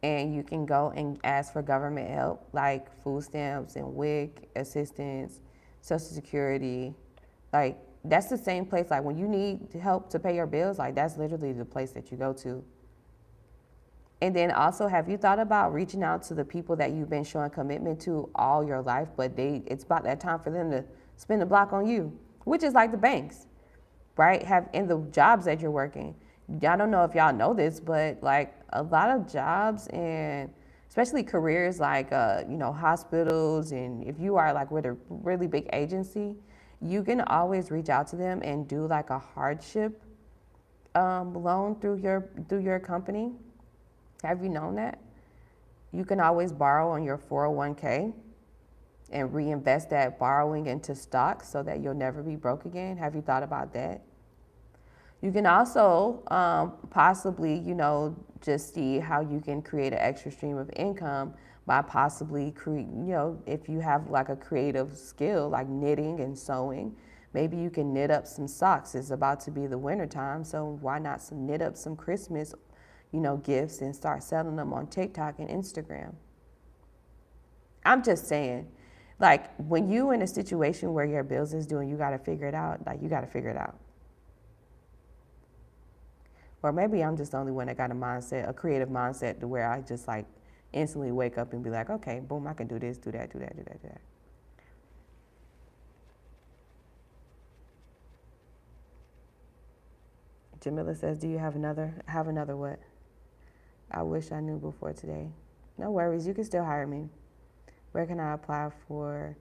S1: And you can go and ask for government help, like food stamps and WIC assistance, Social Security. Like, that's the same place, like when you need help to pay your bills, like that's literally the place that you go to. And then also, have you thought about reaching out to the people that you've been showing commitment to all your life, but it's about that time for them to spin the block on you, which is like the banks. right? Have in the jobs that you're working. I don't know if y'all know this, but like a lot of jobs and especially careers like hospitals, and if you are like with a really big agency, you can always reach out to them and do like a hardship loan through your company. Have you known that? You can always borrow on your 401k and reinvest that borrowing into stocks so that you'll never be broke again. Have you thought about that? You can also possibly, just see how you can create an extra stream of income by possibly, if you have like a creative skill like knitting and sewing, maybe you can knit up some socks. It's about to be the winter time, so why not knit up some Christmas, gifts and start selling them on TikTok and Instagram. I'm just saying, like when you in a situation where your bills is due and you got to figure it out, like you got to figure it out. Or maybe I'm just the only one that got a creative mindset to where I just like instantly wake up and be like, okay, boom, I can do this, do that, do that, do that, do that. Jamila says, do you have another what? I wish I knew before today. No worries, you can still hire me. Where can I apply for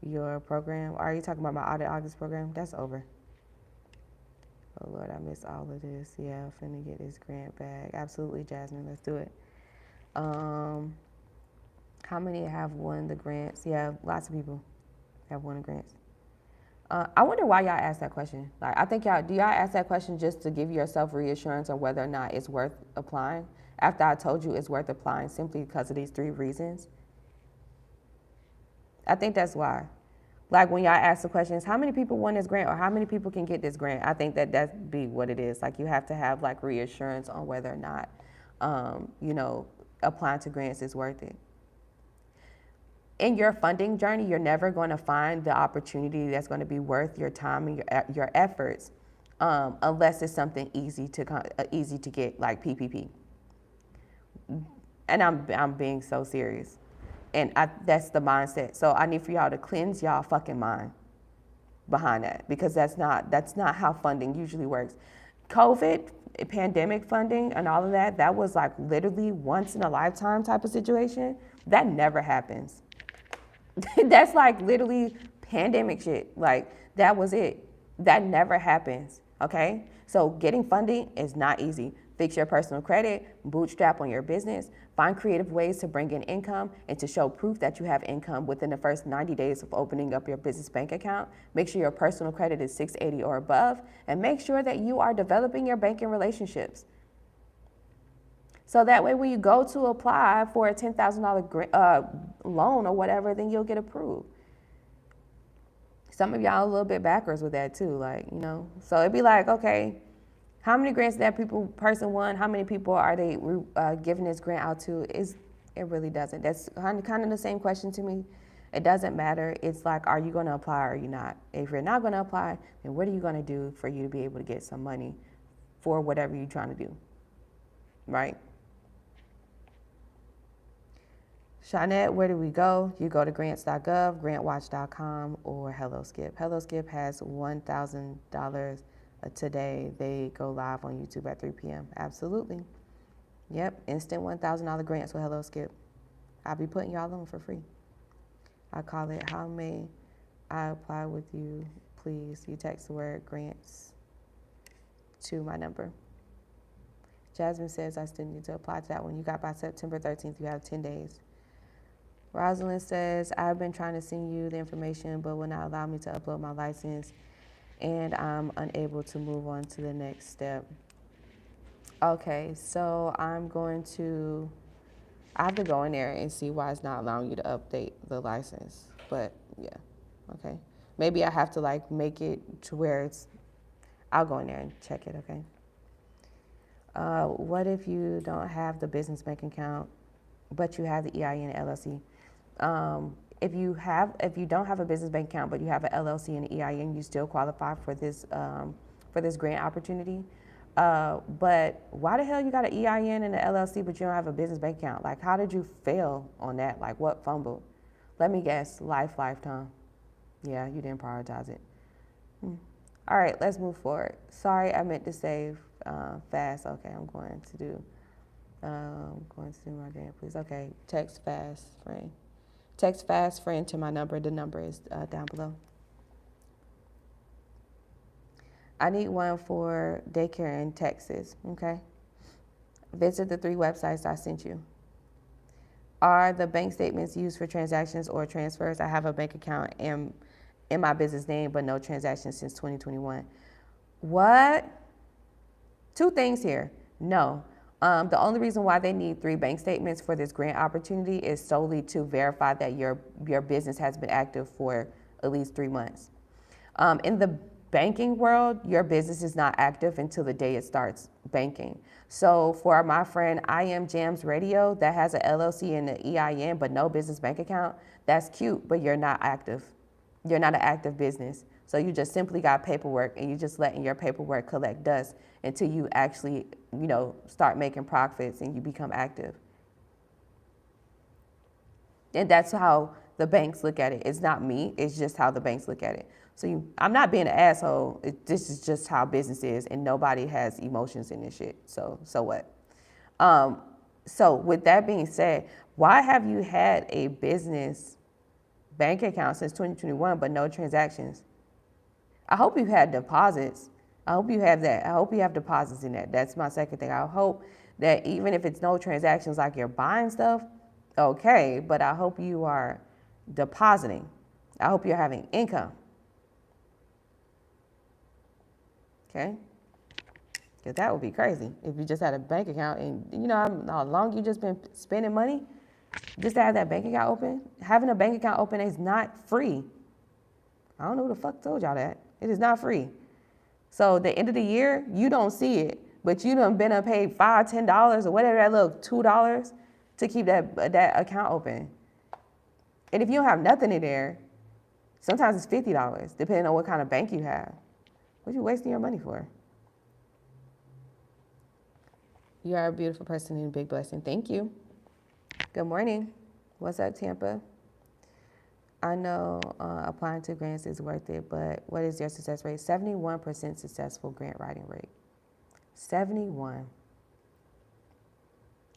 S1: your program? Are you talking about my Audit August program? That's over. Oh, Lord, I missed all of this. Yeah, I'm finna get this grant back. Absolutely, Jasmine. Let's do it. How many have won the grants? Yeah, lots of people have won the grants. I wonder why y'all asked that question. Like, I think do y'all ask that question just to give yourself reassurance on whether or not it's worth applying? After I told you it's worth applying simply because of these 3 reasons? I think that's why. Like when y'all ask the questions, how many people won this grant or how many people can get this grant? I think that'd be what it is. Like you have to have like reassurance on whether or not, applying to grants is worth it. In your funding journey, you're never going to find the opportunity that's going to be worth your time and your efforts, unless it's something easy to get, like PPP. And I'm being so serious. And that's the mindset. So I need for y'all to cleanse y'all fucking mind behind that, because that's not how funding usually works. COVID, pandemic funding and all of that was like literally once in a lifetime type of situation. That never happens. That's like literally pandemic shit. Like that was it. That never happens, okay? So getting funding is not easy. Fix your personal credit, bootstrap on your business, find creative ways to bring in income and to show proof that you have income within the first 90 days of opening up your business bank account. Make sure your personal credit is 680 or above, and make sure that you are developing your banking relationships. So that way when you go to apply for a $10,000 loan or whatever, then you'll get approved. Some of y'all a little bit backwards with that too, So it'd be like, okay, how many grants that person won? How many people are they giving this grant out to? It really doesn't. That's kind of the same question to me. It doesn't matter. It's like, are you going to apply or are you not? If you're not going to apply, then what are you going to do for you to be able to get some money for whatever you're trying to do, right? Shawnette, where do we go? You go to grants.gov, grantwatch.com, or HelloSkip. HelloSkip has $1,000 today. They go live on YouTube at 3 p.m. Absolutely. Yep, instant $1,000 grants with HelloSkip. I'll be putting y'all on for free. I call it, how may I apply with you, please? You text the word grants to my number. Jasmine says I still need to apply to that one. You got by September 13th. You have 10 days. Rosalind says, I've been trying to send you the information, but will not allow me to upload my license, and I'm unable to move on to the next step. Okay, so I have to go in there and see why it's not allowing you to update the license. But yeah, okay. Maybe I have to make it to where I'll go in there and check it, okay? What if you don't have the business bank account, but you have the EIN and LLC? If you don't have a business bank account, but you have an LLC and an EIN, you still qualify for this grant opportunity. But why the hell you got an EIN and an LLC, but you don't have a business bank account? Like, how did you fail on that? Like, what fumbled? Let me guess, lifetime. Yeah, you didn't prioritize it. All right, let's move forward. Sorry, I meant to say fast. Okay, I'm going to do my grant, please. Okay, text fast friend. Text fast friend to my number. The number is down below. I need one for daycare in Texas, okay? Visit the 3 websites I sent you. Are the bank statements used for transactions or transfers? I have a bank account in my business name, but no transactions since 2021. What? 2 things here. No. The only reason why they need 3 bank statements for this grant opportunity is solely to verify that your business has been active for at least 3 months. In the banking world, your business is not active until the day it starts banking. So for my friend I Am Jams Radio that has an LLC and an EIN but no business bank account, that's cute, but you're not active. You're not an active business. So you just simply got paperwork and you're just letting your paperwork collect dust until you actually, start making profits and you become active. And that's how the banks look at it. It's not me, it's just how the banks look at it. So I'm not being an asshole. This is just how business is, and nobody has emotions in this shit. So what? So with that being said, why have you had a business bank account since 2021 but no transactions? I hope you've had deposits. I hope you have that. I hope you have deposits in that. That's my second thing. I hope that even if it's no transactions, like you're buying stuff, okay, but I hope you are depositing. I hope you're having income. Okay? Because that would be crazy if you just had a bank account and you know how long you just been spending money just to have that bank account open. Having a bank account open is not free. I don't know who the fuck told y'all that. It is not free. So the end of the year, you don't see it, but you done been paid $5, $10 or whatever that little $2 to keep that account open. And if you don't have nothing in there, sometimes it's $50, depending on what kind of bank you have. What are you wasting your money for? You are a beautiful person and a big blessing. Thank you. Good morning. What's up, Tampa? I know applying to grants is worth it, but what is your success rate? 71% successful grant writing rate. 71.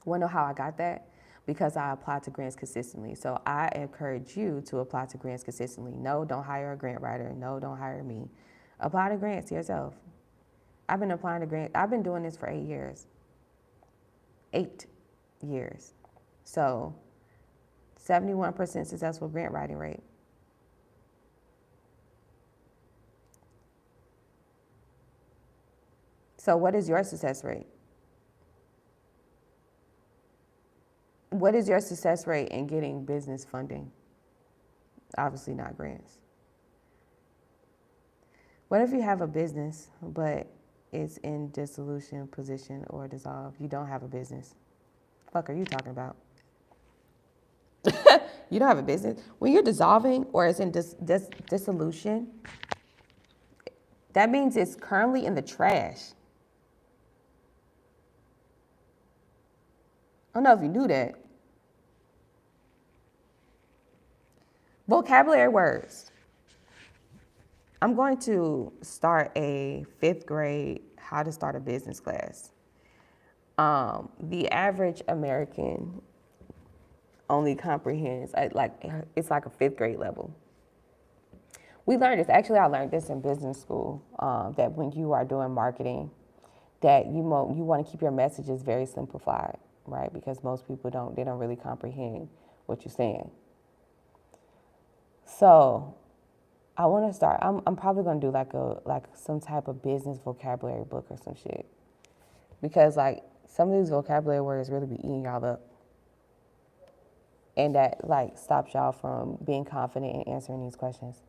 S1: Want to know how I got that? Because I apply to grants consistently. So I encourage you to apply to grants consistently. No, don't hire a grant writer. No, don't hire me. Apply to grants yourself. I've been applying to grants. I've been doing this for 8 years. 8 years. So 71% successful grant writing rate. So what is your success rate? What is your success rate in getting business funding? Obviously not grants. What if you have a business, but it's in dissolution position or dissolved? You don't have a business. Fuck are you talking about? You don't have a business. When you're dissolving or it's in dissolution, that means it's currently in the trash. I don't know if you knew that. Vocabulary words. I'm going to start a 5th grade how to start a business class. The average American only comprehends, it's like a 5th grade level. We learned this, actually I learned this in business school, that when you are doing marketing, that you want to keep your messages very simplified, right? Because most people don't really comprehend what you're saying. So I want to start, I'm probably going to do like some type of business vocabulary book or some shit. Because some of these vocabulary words really be eating y'all up. And that stops y'all from being confident in answering these questions.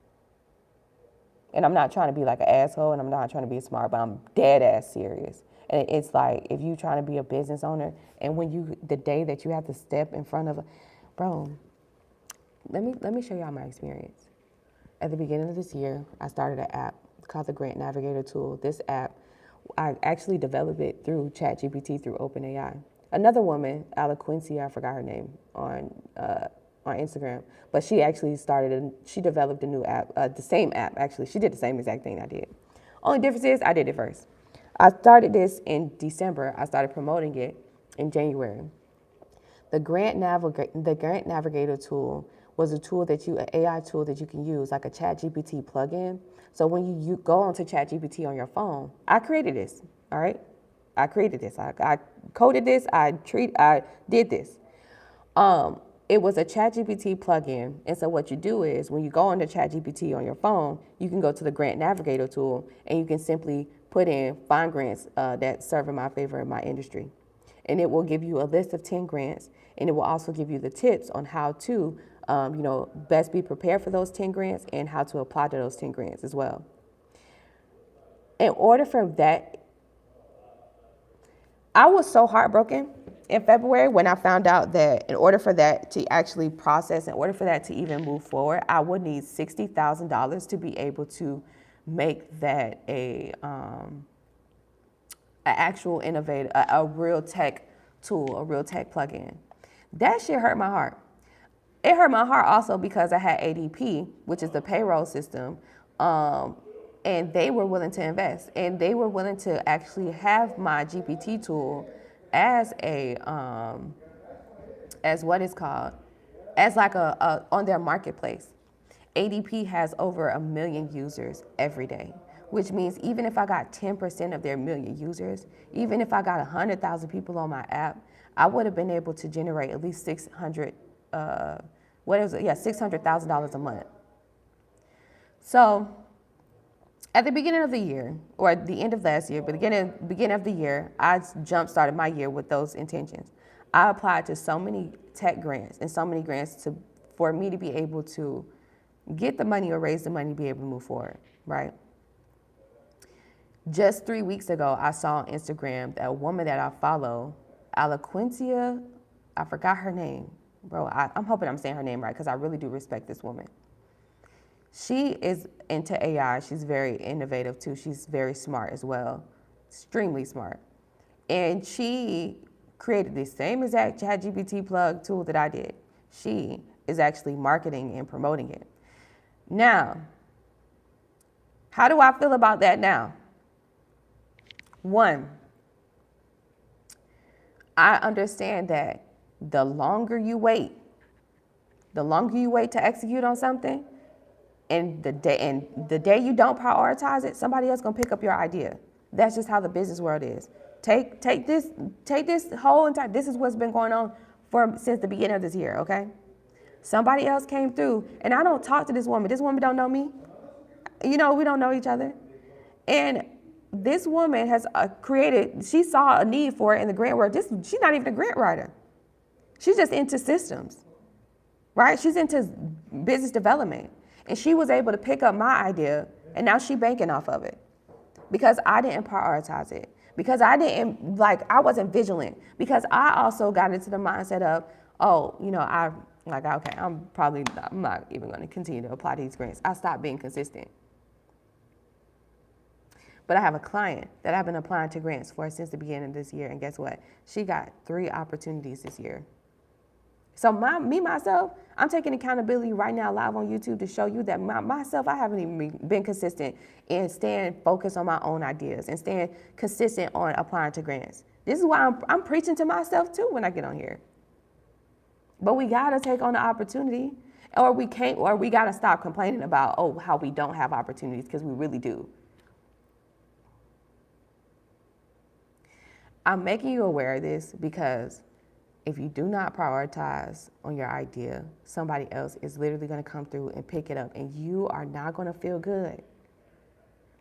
S1: And I'm not trying to be like an asshole and I'm not trying to be smart, but I'm dead ass serious. And it's like, if you trying to be a business owner and the day that you have to step in front of, bro, let me show y'all my experience. At the beginning of this year, I started an app called the Grant Navigator Tool. This app, I actually developed it through ChatGPT, through OpenAI. Another woman, Ala Quincy, I forgot her name, on Instagram, but she actually she developed a new app, the same app actually. She did the same exact thing I did. Only difference is I did it first. I started this in December. I started promoting it in January. The Grant Navigator tool was a tool an AI tool that you can use, like a ChatGPT plugin. So when you go onto ChatGPT on your phone, I created this, all right? I created this. I coded this. I did this. It was a ChatGPT plugin. And so what you do is when you go into ChatGPT on your phone, you can go to the Grant Navigator tool and you can simply put in find grants that serve in my favor in my industry. And it will give you a list of 10 grants, and it will also give you the tips on how to, best be prepared for those 10 grants and how to apply to those 10 grants as well. In order for that, I was so heartbroken in February when I found out that in order for that to actually process, in order for that to even move forward, I would need $60,000 to be able to make that an actual innovative, a real tech tool, a real tech plugin. That shit hurt my heart. It hurt my heart also because I had ADP, which is the payroll system, and they were willing to invest, and they were willing to actually have my GPT tool as like a on their marketplace. ADP has over 1 million users every day, which means even if I got 10% of their 1 million users, even if I got 100,000 people on my app, I would have been able to generate at least $600,000 a month. So at the beginning of the year, or at the end of last year, but beginning of the year, I jump-started my year with those intentions. I applied to so many tech grants and so many grants for me to be able to get the money or raise the money to be able to move forward, right? Just 3 weeks ago, I saw on Instagram that a woman that I follow, Alaquintia, I forgot her name. Bro, I'm hoping I'm saying her name right because I really do respect this woman. She is into AI. She's very innovative too. She's very smart as well, extremely smart. And she created the same exact ChatGPT plug tool that I did. She is actually marketing and promoting it. Now, how do I feel about that now? One, I understand that the longer you wait to execute on something, and the day you don't prioritize it, somebody else gonna pick up your idea. That's just how the business world is. Take this whole entire. This is what's been going on since the beginning of this year. Okay, somebody else came through, and I don't talk to this woman. This woman don't know me. We don't know each other, and this woman has created. She saw a need for it in the grant world. She's not even a grant writer. She's just into systems, right? She's into business development. And she was able to pick up my idea, and now she's banking off of it because I didn't prioritize it, because I wasn't vigilant, because I also got into the mindset of, I'm not even going to continue to apply these grants. I stopped being consistent. But I have a client that I've been applying to grants for since the beginning of this year, and guess what? She got 3 opportunities this year. So myself, I'm taking accountability right now live on YouTube to show you that myself, I haven't even been consistent in staying focused on my own ideas and staying consistent on applying to grants. This is why I'm preaching to myself too when I get on here. But we gotta take on the opportunity, or we gotta stop complaining about, how we don't have opportunities, because we really do. I'm making you aware of this because if you do not prioritize on your idea, somebody else is literally going to come through and pick it up, and you are not going to feel good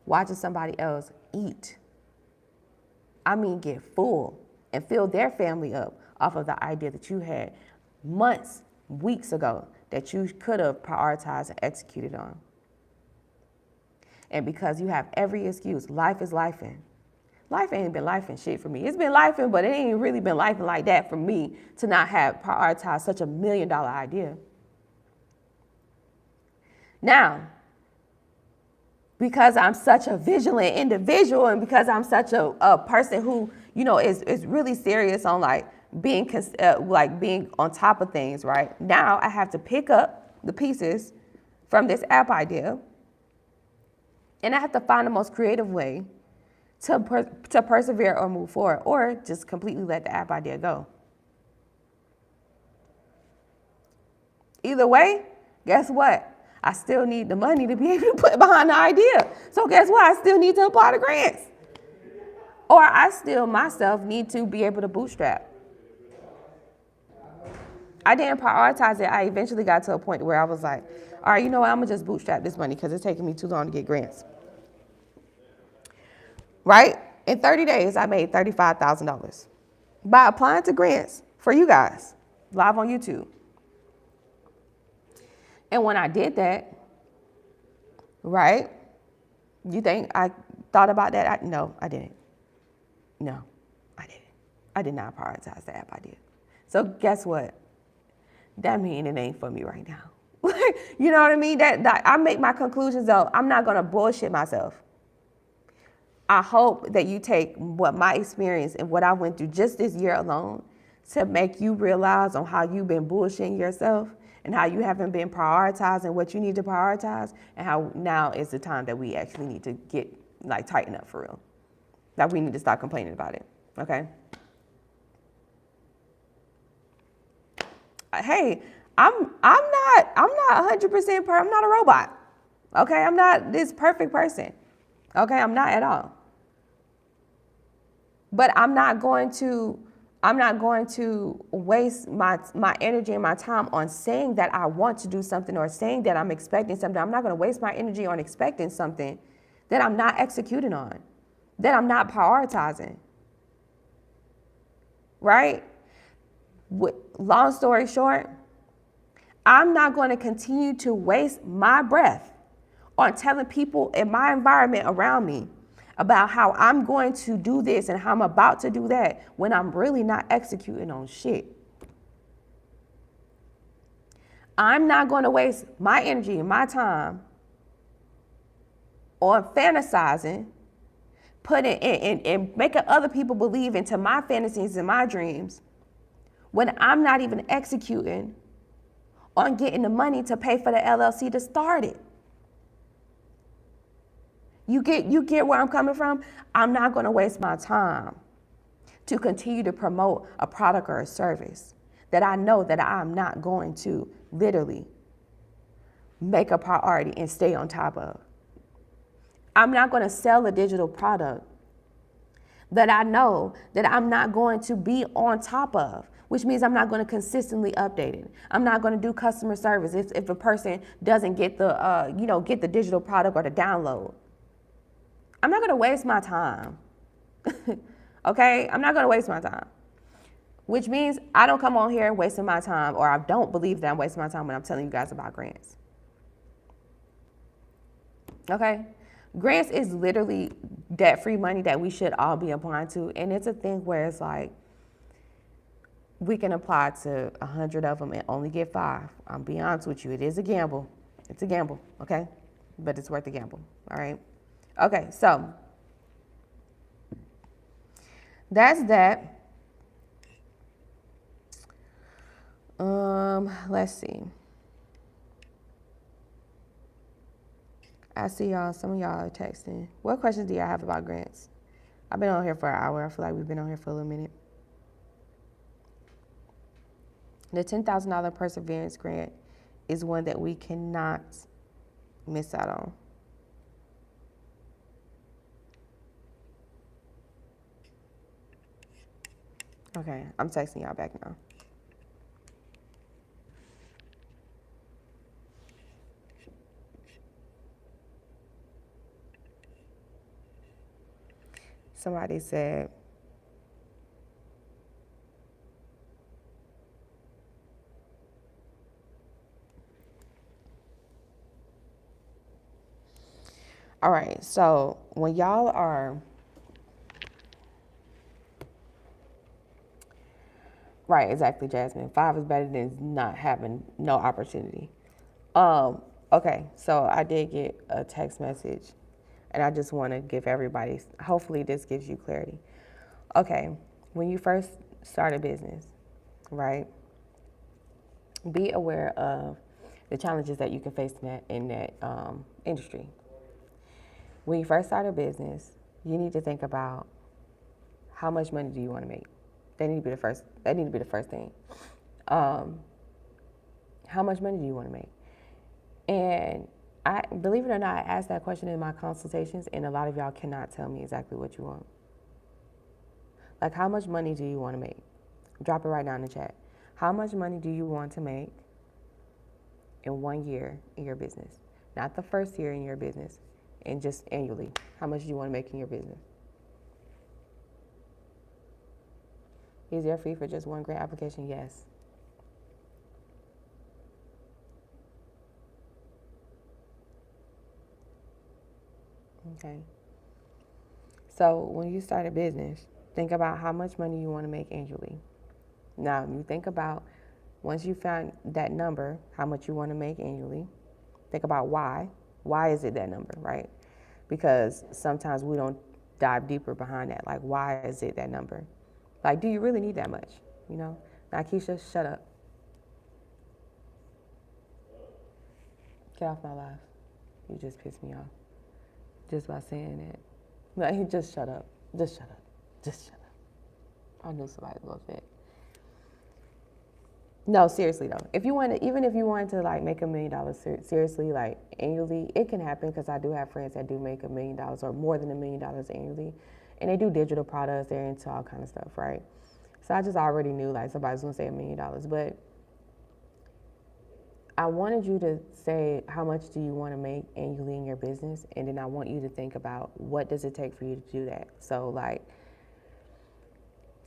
S1: watching somebody else eat. I mean, get full and fill their family up off of the idea that you had months, weeks ago that you could have prioritized and executed on. And because you have every excuse, life is lifing. Life ain't been lifing shit for me. It's been lifing, but it ain't really been lifing like that for me to not have prioritized such $1 million idea. Now, because I'm such a vigilant individual, and because I'm such a person who, is really serious on being on top of things, right? Now I have to pick up the pieces from this app idea And I have to find the most creative way to persevere or move forward, or just completely let the app idea go. Either way, guess what? I still need the money to be able to put behind the idea. So guess what? I still need to apply the grants. Or I still myself need to be able to bootstrap. I didn't prioritize it. I eventually got to a point where I was like, all right, you know what? I'm going to just bootstrap this money because it's taking me too long to get grants. Right? In 30 days, I made $35,000 by applying to grants for you guys, live on YouTube. And when I did that, right, you think I thought about that? No, I didn't. No, I didn't. I did not prioritize the app I did. So guess what? That means it ain't for me right now. You know what I mean? That I make my conclusions though. I'm not going to bullshit myself. I hope that you take what my experience and what I went through just this year alone to make you realize on how you've been bullshitting yourself and how you haven't been prioritizing what you need to prioritize, and how now is the time that we actually need to get, like, tighten up for real. That we need to stop complaining about it, okay? Hey, I'm not 100% I'm not a robot, okay? I'm not this perfect person, okay? I'm not at all. But I'm not going to waste my energy and my time on saying that I want to do something or saying that I'm expecting something. I'm not going to waste my energy on expecting something that I'm not executing on, that I'm not prioritizing. Right? Long story short, I'm not going to continue to waste my breath on telling people in my environment around me about how I'm going to do this and how I'm about to do that when I'm really not executing on shit. I'm not going to waste my energy and my time on fantasizing, putting and making other people believe into my fantasies and my dreams when I'm not even executing on getting the money to pay for the LLC to start it. You get where I'm coming from? I'm not going to waste my time to continue to promote a product or a service that I know that I'm not going to literally make a priority and stay on top of. I'm not going to sell a digital product that I know that I'm not going to be on top of, which means I'm not going to consistently update it. I'm not going to do customer service if a person doesn't get the digital product or the download. I'm not going to waste my time. Okay? I'm not going to waste my time. Which means I don't come on here wasting my time, or I don't believe that I'm wasting my time when I'm telling you guys about grants. Okay? Grants is literally debt-free money that we should all be applying to. And it's a thing where it's like, we can apply to 100 of them and only get 5. I'll be honest with you. It is a gamble. It's a gamble, okay? But it's worth the gamble, all right? Okay, so that's that. Let's see. I see some of y'all are texting. What questions do y'all have about grants? I've been on here for an hour. I feel like we've been on here for a little minute. The $10,000 perseverance grant is one that we cannot miss out on. Okay, I'm texting y'all back now. Somebody said, all right, so when y'all are, right, exactly, Jasmine. 5 is better than not having no opportunity. Okay, so I did get a text message, and I just want to give everybody, hopefully this gives you clarity. Okay, when you first start a business, right, be aware of the challenges that you can face in that industry. When you first start a business, you need to think about how much money do you want to make. That need to be the first. That need to be the first thing. How much money do you want to make? And I believe it or not, I asked that question in my consultations, and a lot of y'all cannot tell me exactly what you want. Like, how much money do you want to make? Drop it right now in the chat. How much money do you want to make in 1 year in your business? Not the first year in your business, and just annually. How much do you want to make in your business? Is there a fee for just one grant application? Yes. Okay. So when you start a business, think about how much money you want to make annually. Now, you think about, once you found that number, how much you want to make annually, think about why. Why is it that number, right? Because sometimes we don't dive deeper behind that. Like, why is it that number? Like, do you really need that much? You know? Now, Keisha, shut up. Get off my life. You just pissed me off. Just by saying that. Like, just shut up. Just shut up. Just shut up. I knew somebody was going to say. No, seriously though. If you want to, even if you wanted to like make $1 million, seriously, like annually, it can happen, because I do have friends that do make $1 million or more than $1 million annually, and they do digital products. They're into all kind of stuff, right? So I just already knew like somebody's gonna say $1 million, but I wanted you to say how much do you want to make annually in your business, and then I want you to think about what does it take for you to do that. So like,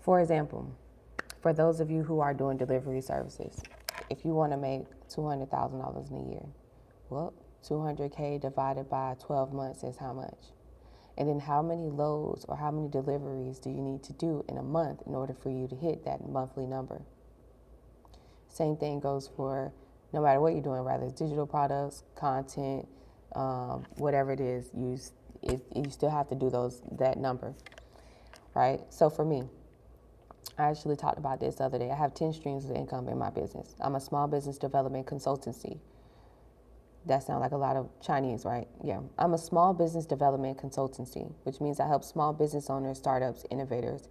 S1: for example, for those of you who are doing delivery services, if you want to make $200,000 in a year, well, 200K divided by 12 months is how much? And then how many loads or how many deliveries do you need to do in a month in order for you to hit that monthly number? Same thing goes for no matter what you're doing, whether it's digital products, content, whatever it is, you still have to do that number, right? So for me, I actually talked about this the other day. I have 10 streams of income in my business. I'm a small business development consultancy. That sounds like a lot of Chinese, right? Yeah. I'm a small business development consultancy, which means I help small business owners, startups, innovators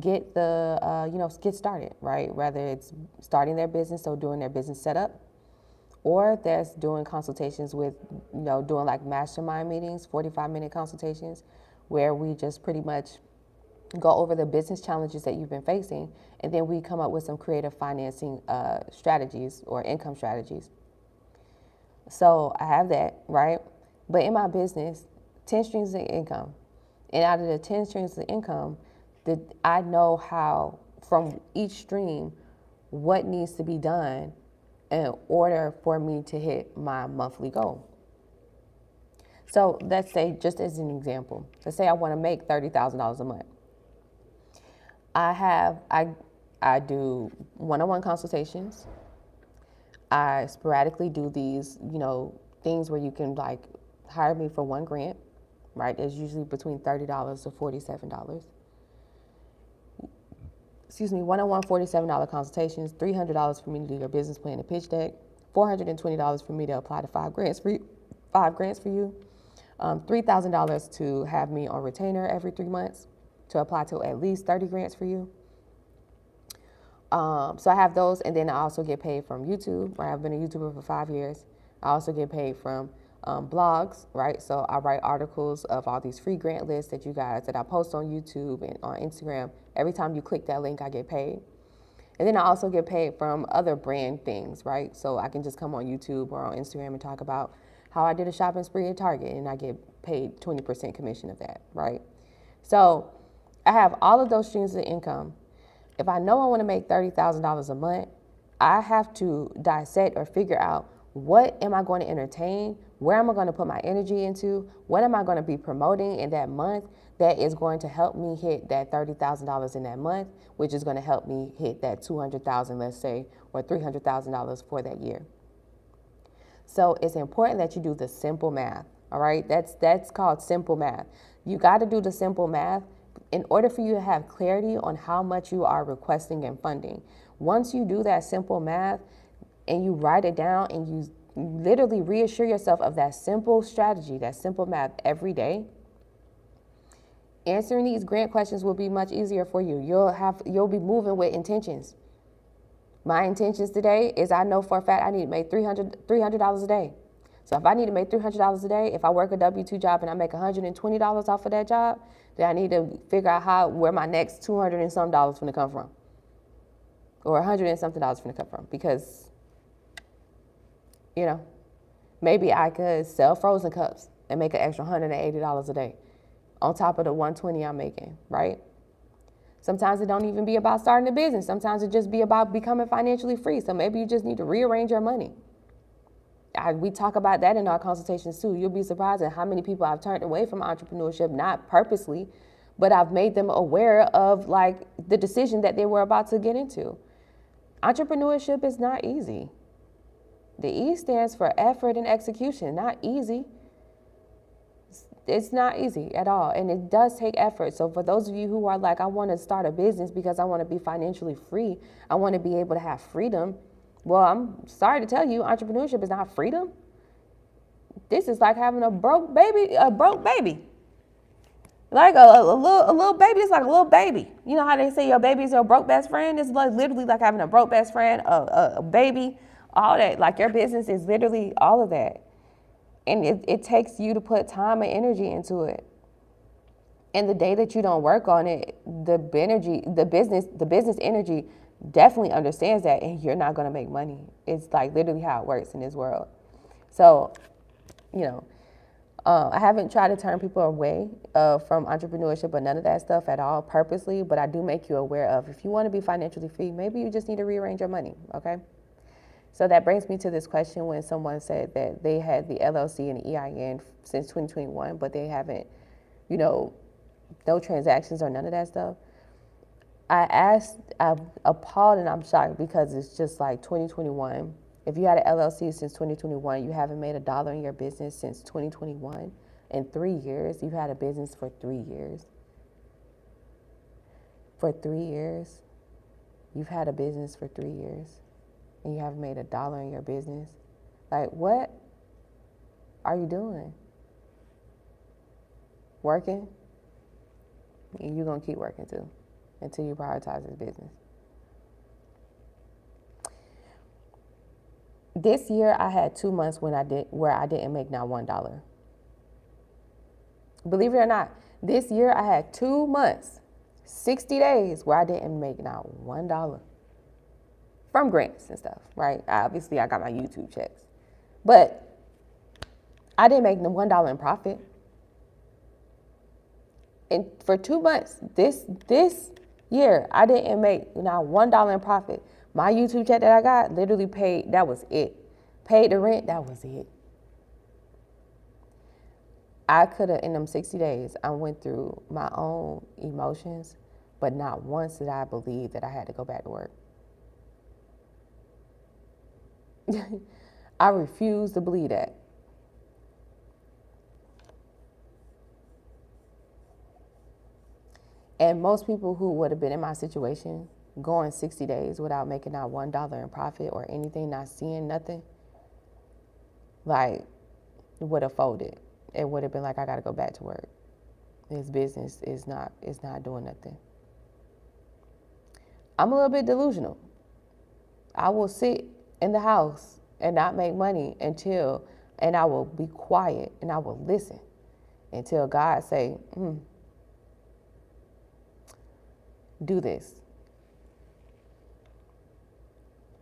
S1: get get started, right? Whether it's starting their business or doing their business setup, or that's doing consultations with, doing like mastermind meetings, 45-minute consultations, where we just pretty much go over the business challenges that you've been facing, and then we come up with some creative financing strategies or income strategies. So I have that, right? But in my business, 10 streams of income. And out of the 10 streams of income, I know how, from each stream, what needs to be done in order for me to hit my monthly goal. So let's say, just as an example, let's say I want to make $30,000 a month. I do one-on-one consultations. I sporadically do these, things where you can like hire me for one grant, right? It's usually between $30 to $47. Excuse me, one-on-one $47 consultations, $300 for me to do your business plan and pitch deck, $420 for me to apply to 5 grants for you, $3,000 to have me on retainer every 3 months, to apply to at least 30 grants for you. So I have those, and then I also get paid from YouTube, right? I've been a YouTuber for 5 years. I also get paid from blogs, right? So I write articles of all these free grant lists that I post on YouTube and on Instagram. Every time you click that link, I get paid. And then I also get paid from other brand things, right? So I can just come on YouTube or on Instagram and talk about how I did a shopping spree at Target, and I get paid 20% commission of that, right? So I have all of those streams of income. If I know I want to make $30,000 a month, I have to dissect or figure out, what am I going to entertain? Where am I going to put my energy into? What am I going to be promoting in that month that is going to help me hit that $30,000 in that month, which is going to help me hit that $200,000, let's say, or $300,000 for that year. So it's important that you do the simple math, all right? That's called simple math. You got to do the simple math in order for you to have clarity on how much you are requesting and funding. Once you do that simple math and you write it down and you literally reassure yourself of that simple strategy, that simple math every day, answering these grant questions will be much easier for you. You'll be moving with intentions. My intentions today is I know for a fact I need to make $300 a day. So if I need to make $300 a day, if I work a W-2 job and I make $120 off of that job, then I need to figure out where my next $200 and some dollars going to come from, or $100 and something dollars going to come from, because, maybe I could sell frozen cups and make an extra $180 a day on top of the $120 I'm making, right? Sometimes it don't even be about starting a business. Sometimes it just be about becoming financially free. So maybe you just need to rearrange your money. We talk about that in our consultations too. You'll be surprised at how many people I've turned away from entrepreneurship, not purposely, but I've made them aware of the decision that they were about to get into. Entrepreneurship is not easy. The E stands for effort and execution, not easy. It's not easy at all, and it does take effort. So for those of you who are I want to start a business because I want to be financially free, I want to be able to have freedom. Well, I'm sorry to tell you, entrepreneurship is not freedom. This is like having a broke baby. Like a little baby, it's like a little baby. You know how they say your baby is your broke best friend? It's literally like having a broke best friend, a baby, all that. Like your business is literally all of that. And it takes you to put time and energy into it. And the day that you don't work on it, the business energy definitely understands that, and you're not going to make money. It's literally how it works in this world. So, I haven't tried to turn people away from entrepreneurship or none of that stuff at all purposely, but I do make you aware of, if you want to be financially free, maybe you just need to rearrange your money, okay? So that brings me to this question when someone said that they had the LLC and the EIN since 2021, but they haven't, no transactions or none of that stuff. I'm appalled and I'm shocked because it's just 2021. If you had an LLC since 2021, you haven't made $1 in your business since 2021. In 3 years, you've had a business for 3 years. For 3 years, you've had a business for 3 years. And you haven't made $1 in your business. What are you doing? Working? And you're going to keep working too until you prioritize this business. This year, I had 2 months where I didn't make not $1. Believe it or not, this year I had 2 months, 60 days where I didn't make not $1. From grants and stuff, right? Obviously, I got my YouTube checks. But I didn't make $1 in profit. And for 2 months, this year, I didn't make not $1 in profit. My YouTube check that I got literally paid, that was it. Paid the rent, that was it. I could have, in them 60 days, I went through my own emotions, but not once did I believe that I had to go back to work. I refuse to believe that. And most people who would have been in my situation, going 60 days without making not $1 in profit or anything, not seeing nothing, would have folded. It would have been I got to go back to work. This business is not doing nothing. I'm a little bit delusional. I will sit in the house and not make money and I will be quiet and I will listen until God say, do this.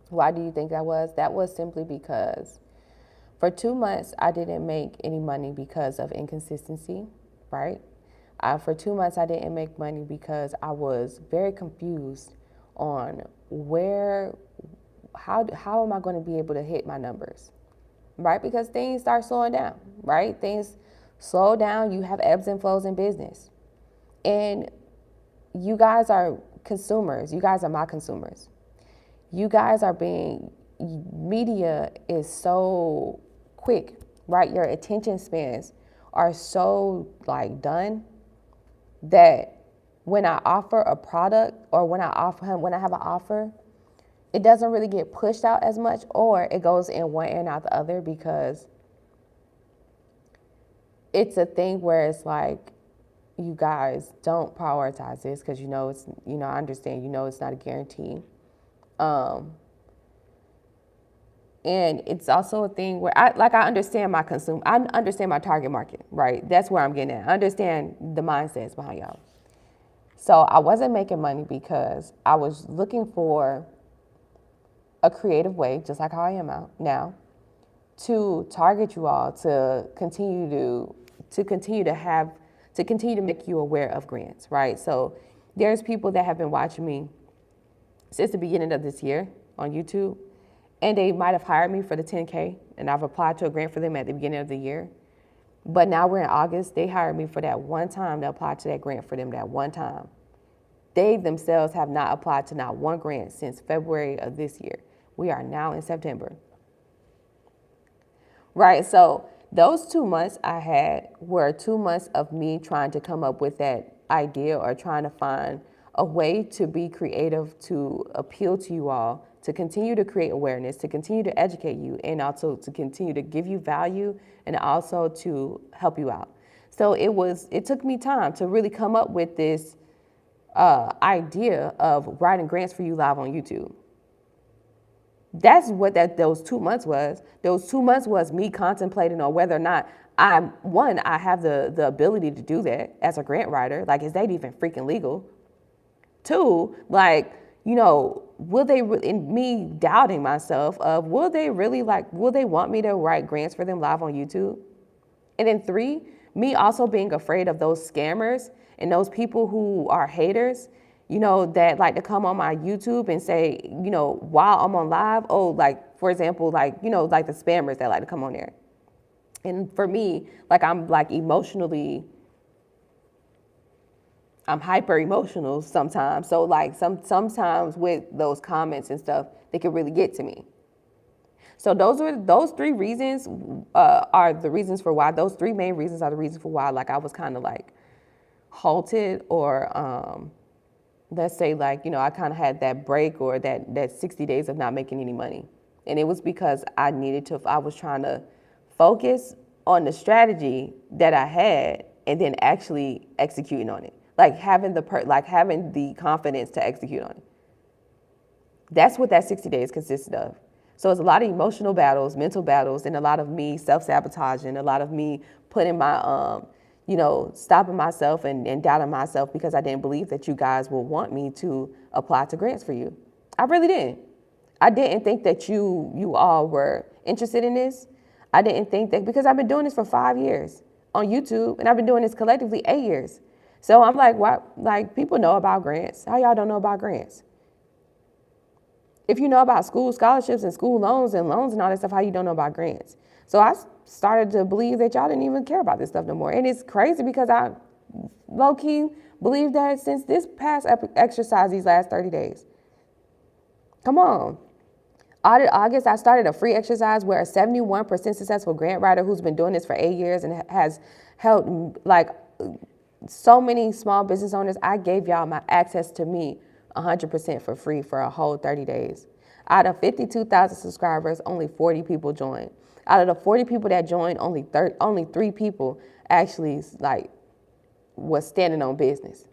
S1: Why do you think that was? That was simply because for 2 months, I didn't make any money because of inconsistency, right? For 2 months, I didn't make money because I was very confused on how am I going to be able to hit my numbers, right? Because things start slowing down, right? Things slow down. You have ebbs and flows in business. And you guys are consumers. You guys are my consumers. You guys media is so quick, right? Your attention spans are so done that when I offer a product or when I have an offer, it doesn't really get pushed out as much, or it goes in one ear and out the other, because it's a thing where it's like, you guys don't prioritize this because it's, I understand, it's not a guarantee. And it's also a thing where I understand my I understand my target market, right? That's where I'm getting at. I understand the mindsets behind y'all. So I wasn't making money because I was looking for a creative way, just like how I am out now, to target you all to continue to make you aware of grants, right? So there's people that have been watching me since the beginning of this year on YouTube, and they might have hired me for the 10K, and I've applied to a grant for them at the beginning of the year. But now we're in August, they hired me for that one time to apply to that grant for them that one time. They themselves have not applied to not one grant since February of this year. We are now in September. Right, so those 2 months I had were 2 months of me trying to come up with that idea, or trying to find a way to be creative, to appeal to you all, to continue to create awareness, to continue to educate you, and also to continue to give you value, and also to help you out. So it took me time to really come up with this idea of writing grants for you live on YouTube. That's what those 2 months was. Those 2 months was me contemplating on whether or not I have the ability to do that as a grant writer. Like, is that even freaking legal? 2, like, will they, in me doubting myself of, will they want me to write grants for them live on YouTube? And then 3, me also being afraid of those scammers and those people who are haters, that like to come on my YouTube and say, while I'm on live, oh, like, for example, like, like the spammers that like to come on there. And for me, like, I'm hyper emotional sometimes. So like sometimes with those comments and stuff, they can really get to me. So those 3 reasons are the reasons for why. Those 3 main reasons are the reasons for why, like, I was kind of like halted, or let's say, like, I kind of had that break, or that 60 days of not making any money. And it was because I was trying to focus on the strategy that I had, and then actually executing on it. Like having the confidence to execute on it. That's what that 60 days consisted of. So it's a lot of emotional battles, mental battles, and a lot of me self-sabotaging, a lot of me putting my, stopping myself and doubting myself because I didn't believe that you guys would want me to apply to grants for you. I really didn't. I didn't think that you all were interested in this. I didn't think that, because I've been doing this for 5 years on YouTube, and I've been doing this collectively 8 years. So I'm like, what? Like, people know about grants. How y'all don't know about grants? If you know about school scholarships and school loans and all that stuff, how you don't know about grants? So I started to believe that y'all didn't even care about this stuff no more. And it's crazy because I low-key believe that since this past exercise, these last 30 days. Come on. August, I started a free exercise where a 71% successful grant writer who's been doing this for 8 years and has helped like so many small business owners, I gave y'all my access to me 100% for free for a whole 30 days. Out of 52,000 subscribers, only 40 people joined. Out of the 40 people that joined, only 3 people actually like was standing on business.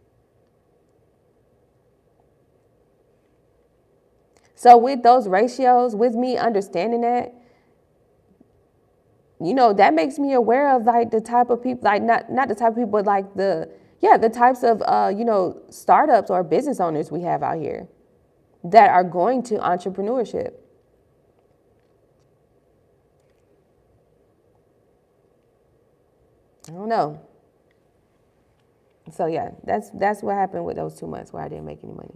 S1: So with those ratios, with me understanding that, that makes me aware of like the type of people, like not the type of people, but like the types of, startups or business owners we have out here that are going to entrepreneurship. I don't know. So yeah, that's what happened with those 2 months where I didn't make any money.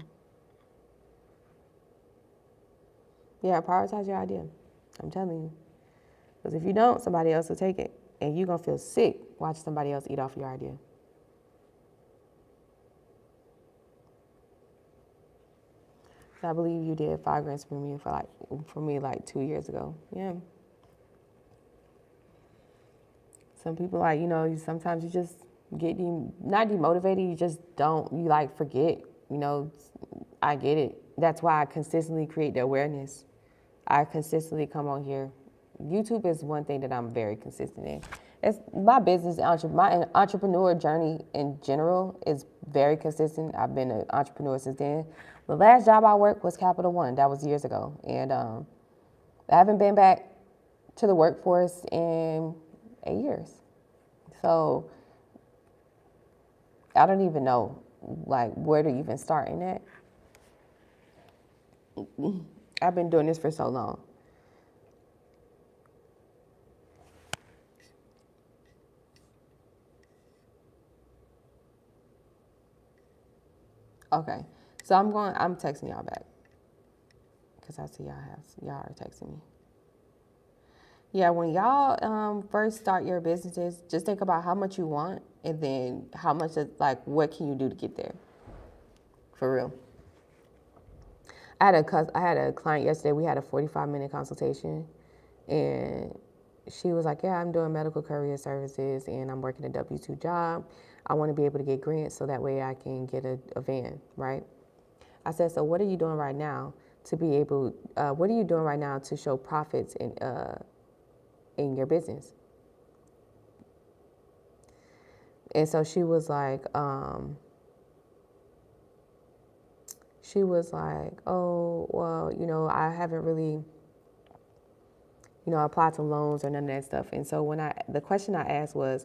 S1: Yeah, prioritize your idea. I'm telling you. Because if you don't, somebody else will take it. And you're going to feel sick watching somebody else eat off your idea. So I believe you did 5 grants for me like 2 years ago. Yeah. Some people sometimes you just get not demotivated, you just don't, you like forget, I get it. that's why I consistently create the awareness. I consistently come on here. YouTube is one thing that I'm very consistent in. It's my business, my entrepreneur journey in general is very consistent. I've been an entrepreneur since then. The last job I worked was Capital One. That was years ago. And I haven't been back to the workforce in 8 years. So I don't even know like where to even start in that. I've been doing this for so long. Okay, so I'm texting y'all back because I see y'all are texting me. Yeah, when y'all first start your businesses, just think about how much you want and then how much, like, what can you do to get there? For real. I had a client yesterday. We had a 45-minute consultation, and she was like, yeah, I'm doing medical courier services, and I'm working a W-2 job. I want to be able to get grants so that way I can get a van, right? I said, so what are you doing right now to be able, what are you doing right now to show profits in your business? And so she was like, oh, well, I haven't really, applied to loans or none of that stuff. And so the question I asked was,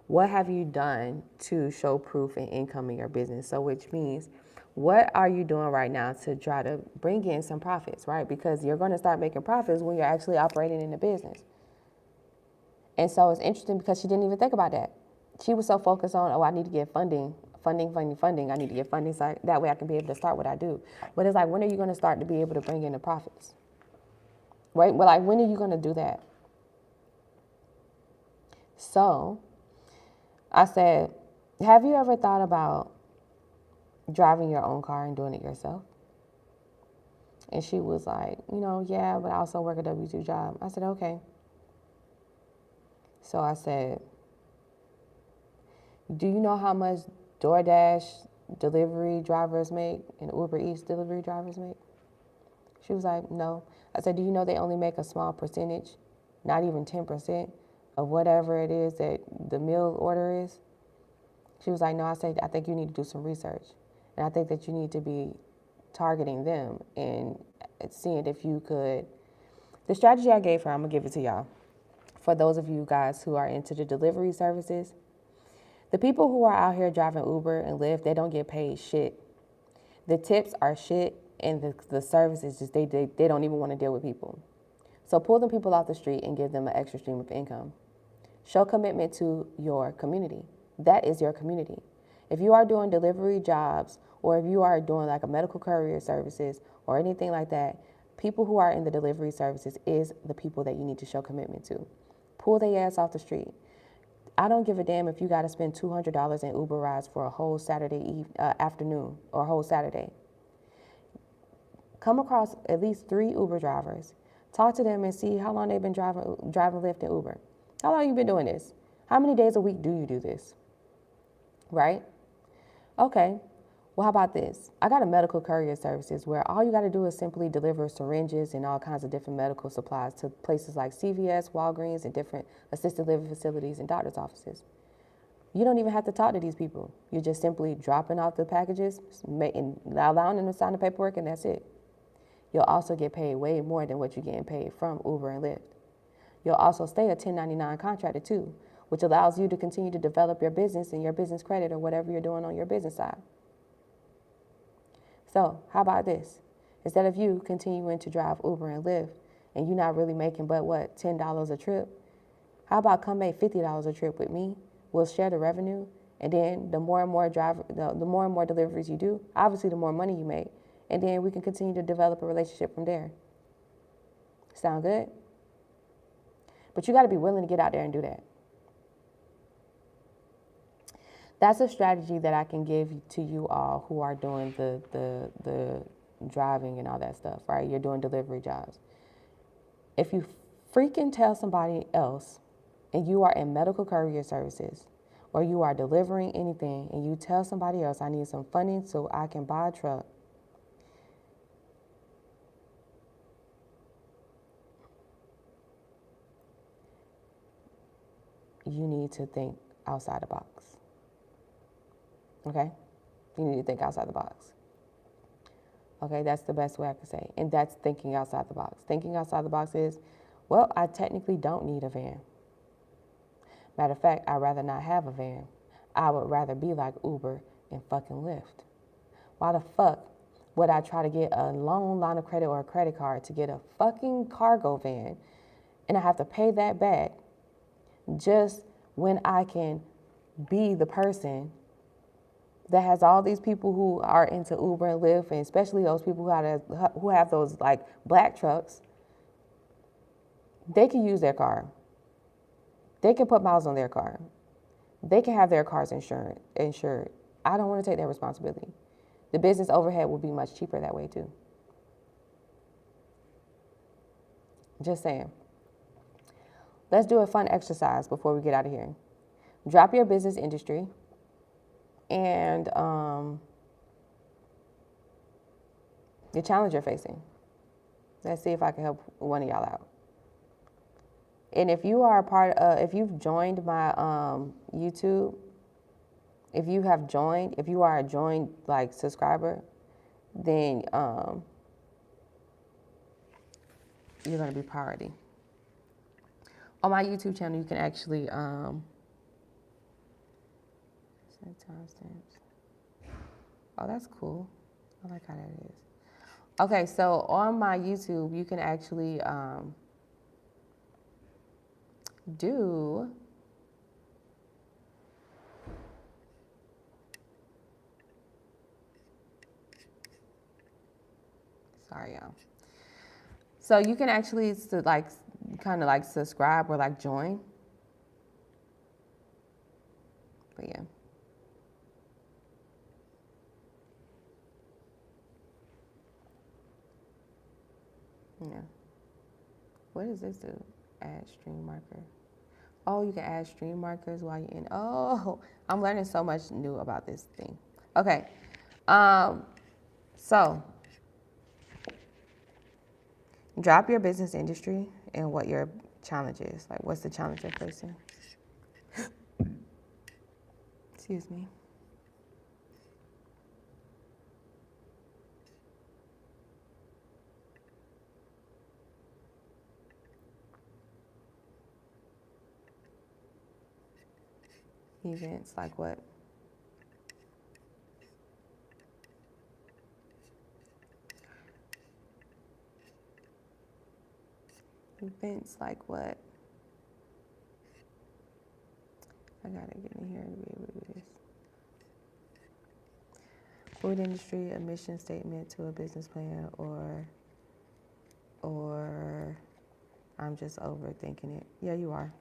S1: what have you done to show proof and income in your business? So which means, what are you doing right now to try to bring in some profits, right? Because you're going to start making profits when you're actually operating in the business. And so it's interesting because she didn't even think about that. She was so focused on, I need to get funding. I need to get funding so that way I can be able to start what I do. But it's like, when are you going to start to be able to bring in the profits? Right? Well, like, when are you going to do that? So I said, have you ever thought about driving your own car and doing it yourself? And she was like, yeah, but I also work a W-2 job. I said, okay. So I said, do you know how much DoorDash delivery drivers make and Uber Eats delivery drivers make? She was like, no. I said, do you know they only make a small percentage, not even 10% of whatever it is that the meal order is? She was like, no. I said, I think you need to do some research. And I think that you need to be targeting them and seeing if you could. The strategy I gave her, I'm going to give it to y'all. For those of you guys who are into the delivery services, the people who are out here driving Uber and Lyft, they don't get paid shit. The tips are shit, and the service is just, they don't even want to deal with people. So pull them people off the street and give them an extra stream of income. Show commitment to your community. That is your community. If you are doing delivery jobs, or if you are doing like a medical courier services or anything like that, people who are in the delivery services is the people that you need to show commitment to. Pull their ass off the street. I don't give a damn if you got to spend $200 in Uber rides for a whole Saturday afternoon or a whole Saturday. Come across at least 3 Uber drivers. Talk to them and see how long they've been driving Lyft and Uber. How long have you been doing this? How many days a week do you do this? Right? Okay. Well, how about this? I got a medical courier services where all you got to do is simply deliver syringes and all kinds of different medical supplies to places like CVS, Walgreens, and different assisted living facilities and doctor's offices. You don't even have to talk to these people. You're just simply dropping off the packages and allowing them to sign the paperwork, and that's it. You'll also get paid way more than what you're getting paid from Uber and Lyft. You'll also stay a 1099 contractor too, which allows you to continue to develop your business and your business credit or whatever you're doing on your business side. So how about this? Instead of you continuing to drive Uber and Lyft and you're not really making but what, $10 a trip, how about come make $50 a trip with me? We'll share the revenue, and then the more and more deliveries you do, obviously the more money you make, and then we can continue to develop a relationship from there. Sound good? But you got to be willing to get out there and do that. That's a strategy that I can give to you all who are doing the driving and all that stuff, right? You're doing delivery jobs. If you freaking tell somebody else and you are in medical courier services or you are delivering anything and you tell somebody else, I need some funding so I can buy a truck, you need to think outside the box. Okay? You need to think outside the box. Okay, that's the best way I could say. And that's thinking outside the box. Thinking outside the box is, well, I technically don't need a van. Matter of fact, I'd rather not have a van. I would rather be like Uber and fucking Lyft. Why the fuck would I try to get a loan, line of credit, or a credit card to get a fucking cargo van and I have to pay that back just when I can be the person that has all these people who are into Uber and Lyft, and especially those people who have those like black trucks? They can use their car. They can put miles on their car. They can have their cars insured. I don't want to take that responsibility. The business overhead will be much cheaper that way too. Just saying. Let's do a fun exercise before we get out of here. Drop your business industry and the challenge you're facing. Let's see if I can help one of y'all out. And if you are if you've joined my YouTube, if you are a joined like subscriber, then you're gonna be priority. On my YouTube channel, you can actually set timestamps. Oh, that's cool. I like how that is. Okay, so on my YouTube, you can actually do sorry y'all. So you can actually like kind of like subscribe or like join. But yeah. Yeah. What does this do? Add stream marker. Oh, you can add stream markers while you're in. Oh, I'm learning so much new about this thing. Okay. So drop your business industry and what your challenge is. Like, what's the challenge you're facing? Excuse me. Events like what? Events like what? I gotta get in here to be able to do this. Food industry, a mission statement to a business plan, or I'm just overthinking it. Yeah, you are.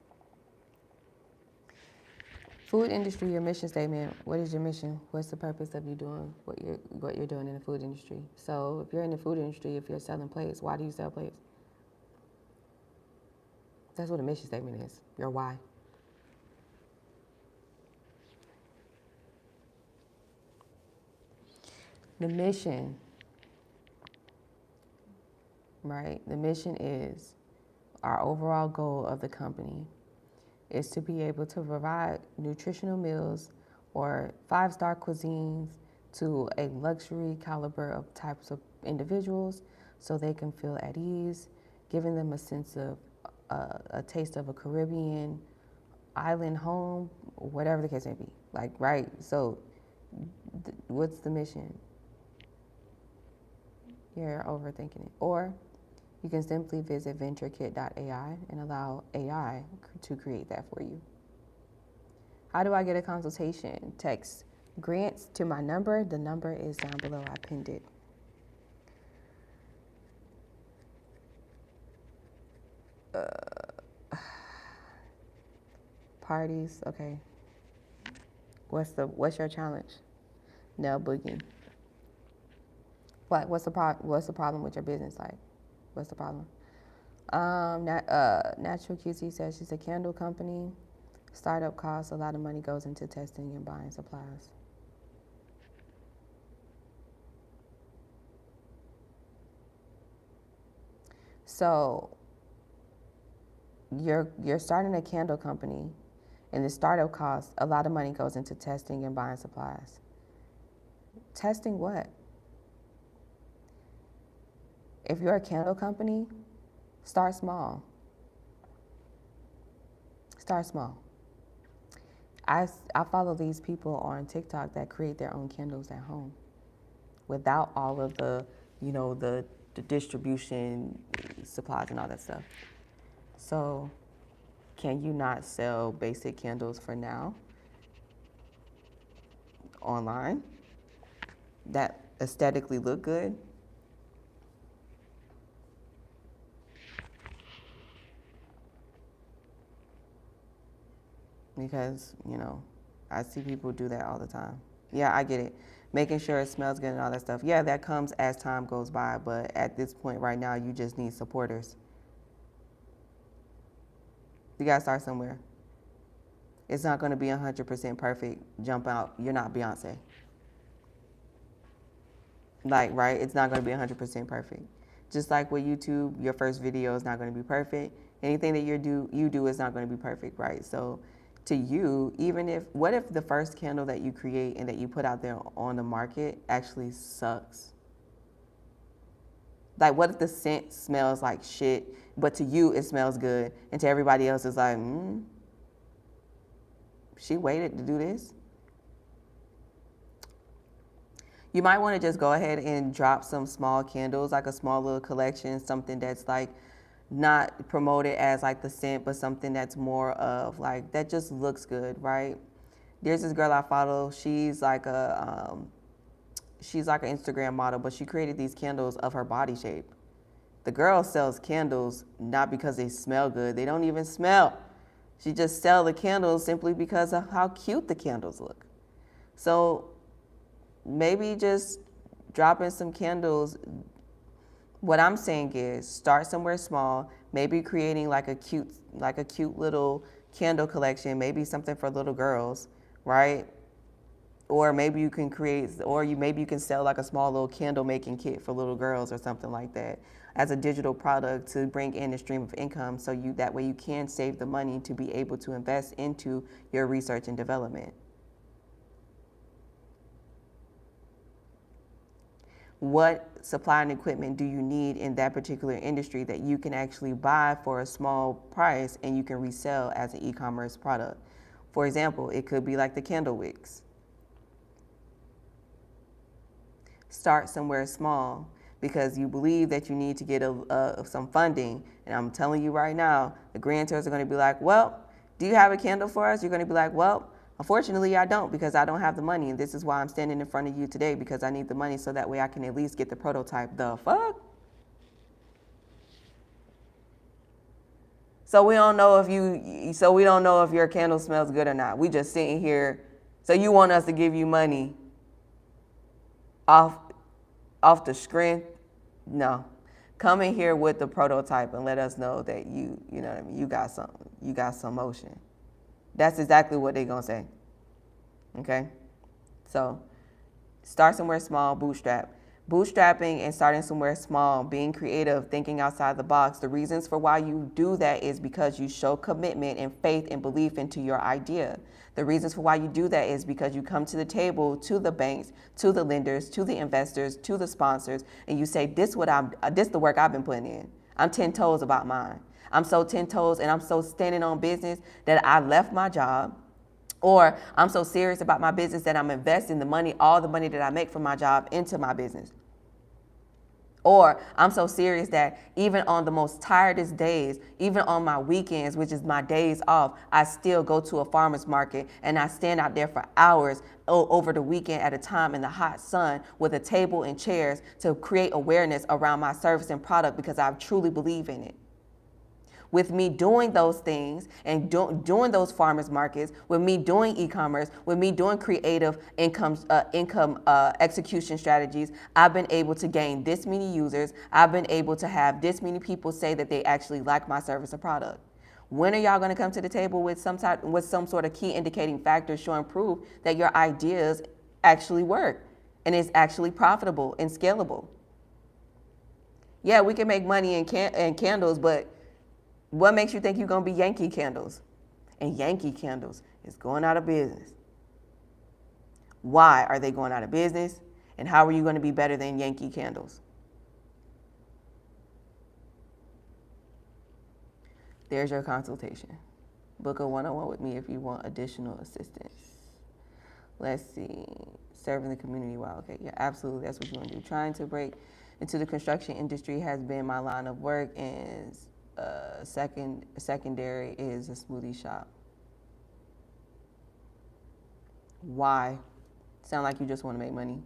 S1: Food industry, your mission statement. What is your mission? What's the purpose of you doing what you're doing in the food industry? So if you're in the food industry, if you're selling plates, why do you sell plates? That's what a mission statement is. Your why. The mission, right? The mission is our overall goal of the company is to be able to provide nutritional meals or 5-star cuisines to a luxury caliber of types of individuals so they can feel at ease, giving them a sense of a taste of a Caribbean island home, whatever the case may be. Like, right? So what's the mission? You're overthinking it. Or you can simply visit venturekit.ai and allow AI to create that for you. How do I get a consultation? Text grants to my number. The number is down below. I pinned it. Parties, okay. What's your challenge? No boogie. What's the problem with your business? Like, what's the problem? Natural QC says she's a candle company. Startup costs, a lot of money goes into testing and buying supplies. So you're starting a candle company, And the startup cost, a lot of money goes into testing and buying supplies. Testing what? If you're a candle company, start small. Start small. I follow these people on TikTok that create their own candles at home without all of the, the distribution supplies and all that stuff. So can you not sell basic candles for now online that aesthetically look good? Because, I see people do that all the time. Yeah, I get it. Making sure it smells good and all that stuff. Yeah, that comes as time goes by, but at this point right now, you just need supporters. You gotta start somewhere. It's not gonna be 100% perfect. Jump out. You're not Beyonce. Right? It's not gonna be 100% perfect. Just like with YouTube, your first video is not gonna be perfect. Anything that you do is not gonna be perfect, right? So to you, what if the first candle that you create and that you put out there on the market actually sucks? Like, what if the scent smells like shit, but to you it smells good, and to everybody else it's like, she waited to do this? You might want to just go ahead and drop some small candles, like a small little collection, something that's like not promoted as like the scent, but something that's more of like, that just looks good, right? There's this girl I follow. She's like an Instagram model, but she created these candles of her body shape. The girl sells candles not because they smell good. They don't even smell. She just sells the candles simply because of how cute the candles look. So maybe just dropping some candles. What I'm saying is start somewhere small, maybe creating like a cute little candle collection, maybe something for little girls, right? Or maybe you can maybe you can sell like a small little candle making kit for little girls or something like that as a digital product to bring in a stream of income, so that way you can save the money to be able to invest into your research and development. What supply and equipment do you need in that particular industry that you can actually buy for a small price and you can resell as an e-commerce product? For example, it could be like the candle wicks. Start somewhere small because you believe that you need to get some funding. And I'm telling you right now, the grantors are going to be like, well, do you have a candle for us? You're going to be like, well, unfortunately, I don't, because I don't have the money, and this is why I'm standing in front of you today, because I need the money so that way I can at least get the prototype. The fuck? So we don't know if your candle smells good or not. We just sitting here. So you want us to give you money off the strength? No. Come in here with the prototype and let us know that you know what I mean, you got some motion. That's exactly what they're going to say. Okay? So start somewhere small, bootstrap. Bootstrapping and starting somewhere small, being creative, thinking outside the box. The reasons for why you do that is because you show commitment and faith and belief into your idea. The reasons for why you do that is because you come to the table, to the banks, to the lenders, to the investors, to the sponsors, and you say, this is the work I've been putting in. I'm 10 toes about mine. I'm so 10 toes and I'm so standing on business that I left my job, or I'm so serious about my business that I'm investing all the money that I make from my job into my business. Or I'm so serious that even on the most tiredest days, even on my weekends, which is my days off, I still go to a farmer's market and I stand out there for hours over the weekend at a time in the hot sun with a table and chairs to create awareness around my service and product because I truly believe in it. With me doing those things and doing those farmers markets, with me doing e-commerce, with me doing creative income execution strategies, I've been able to gain this many users. I've been able to have this many people say that they actually like my service or product. When are y'all going to come to the table with some sort of key indicating factors showing proof that your ideas actually work and is actually profitable and scalable? Yeah, we can make money in candles, but what makes you think you're going to be Yankee candles And Yankee Candles is going out of business. Why are they going out of business? And how are you going to be better than Yankee Candles? There's your consultation. Book a one-on-one with me if you want additional assistance. Let's see. Serving the community well. Okay, yeah, absolutely. That's what you want to do. Trying to break into the construction industry has been my line of work, and secondary is a smoothie shop. Why? Sound like you just want to make money.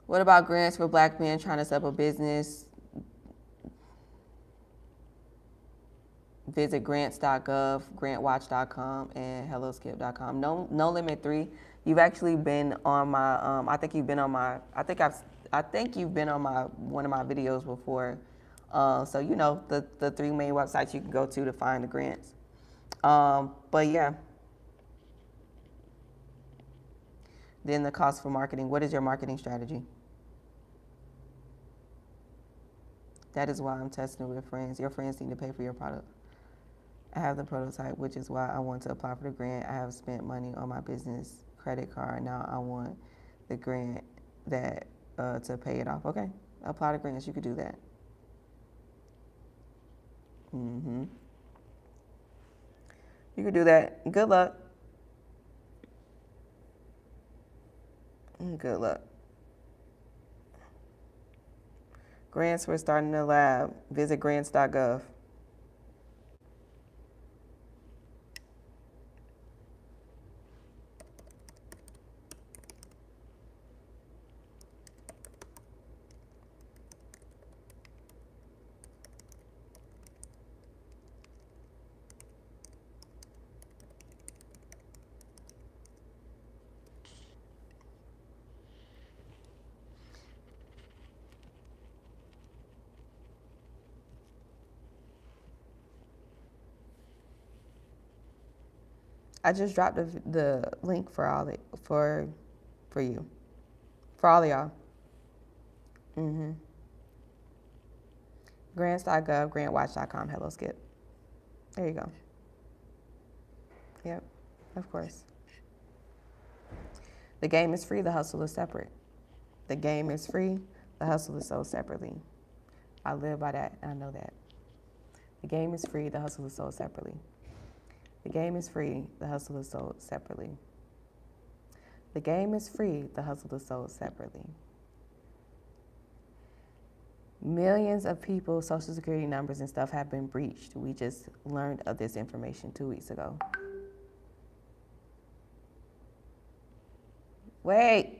S1: What about grants for black men trying to set up a business? Visit grants.gov, grantwatch.com, and helloskip.com. No Limit 3. You've actually been on my. I think you've been on my. I think you've been on my one of my videos before. So you know the three main websites you can go to find the grants. But yeah. Then the cost for marketing. What is your marketing strategy? That is why I'm testing it with friends. Your friends need to pay for your product. I have the prototype, which is why I want to apply for the grant. I have spent money on my business credit card. Now I want the grant that to pay it off. Okay, apply the grants. You could do that. You could do that. Good luck. Good luck. Grants for starting the lab. Visit grants.gov. I just dropped the link for all for you, for all of y'all. Grants.gov, grantwatch.com, hello Skip. There you go. Yep, of course. The game is free, the hustle is separate. The game is free, the hustle is sold separately. I live by that, I know that. The game is free, the hustle is sold separately. The game is free, the hustle is sold separately. The game is free, the hustle is sold separately. Millions of people's social security numbers and stuff have been breached. We just learned of this information 2 weeks ago. Wait.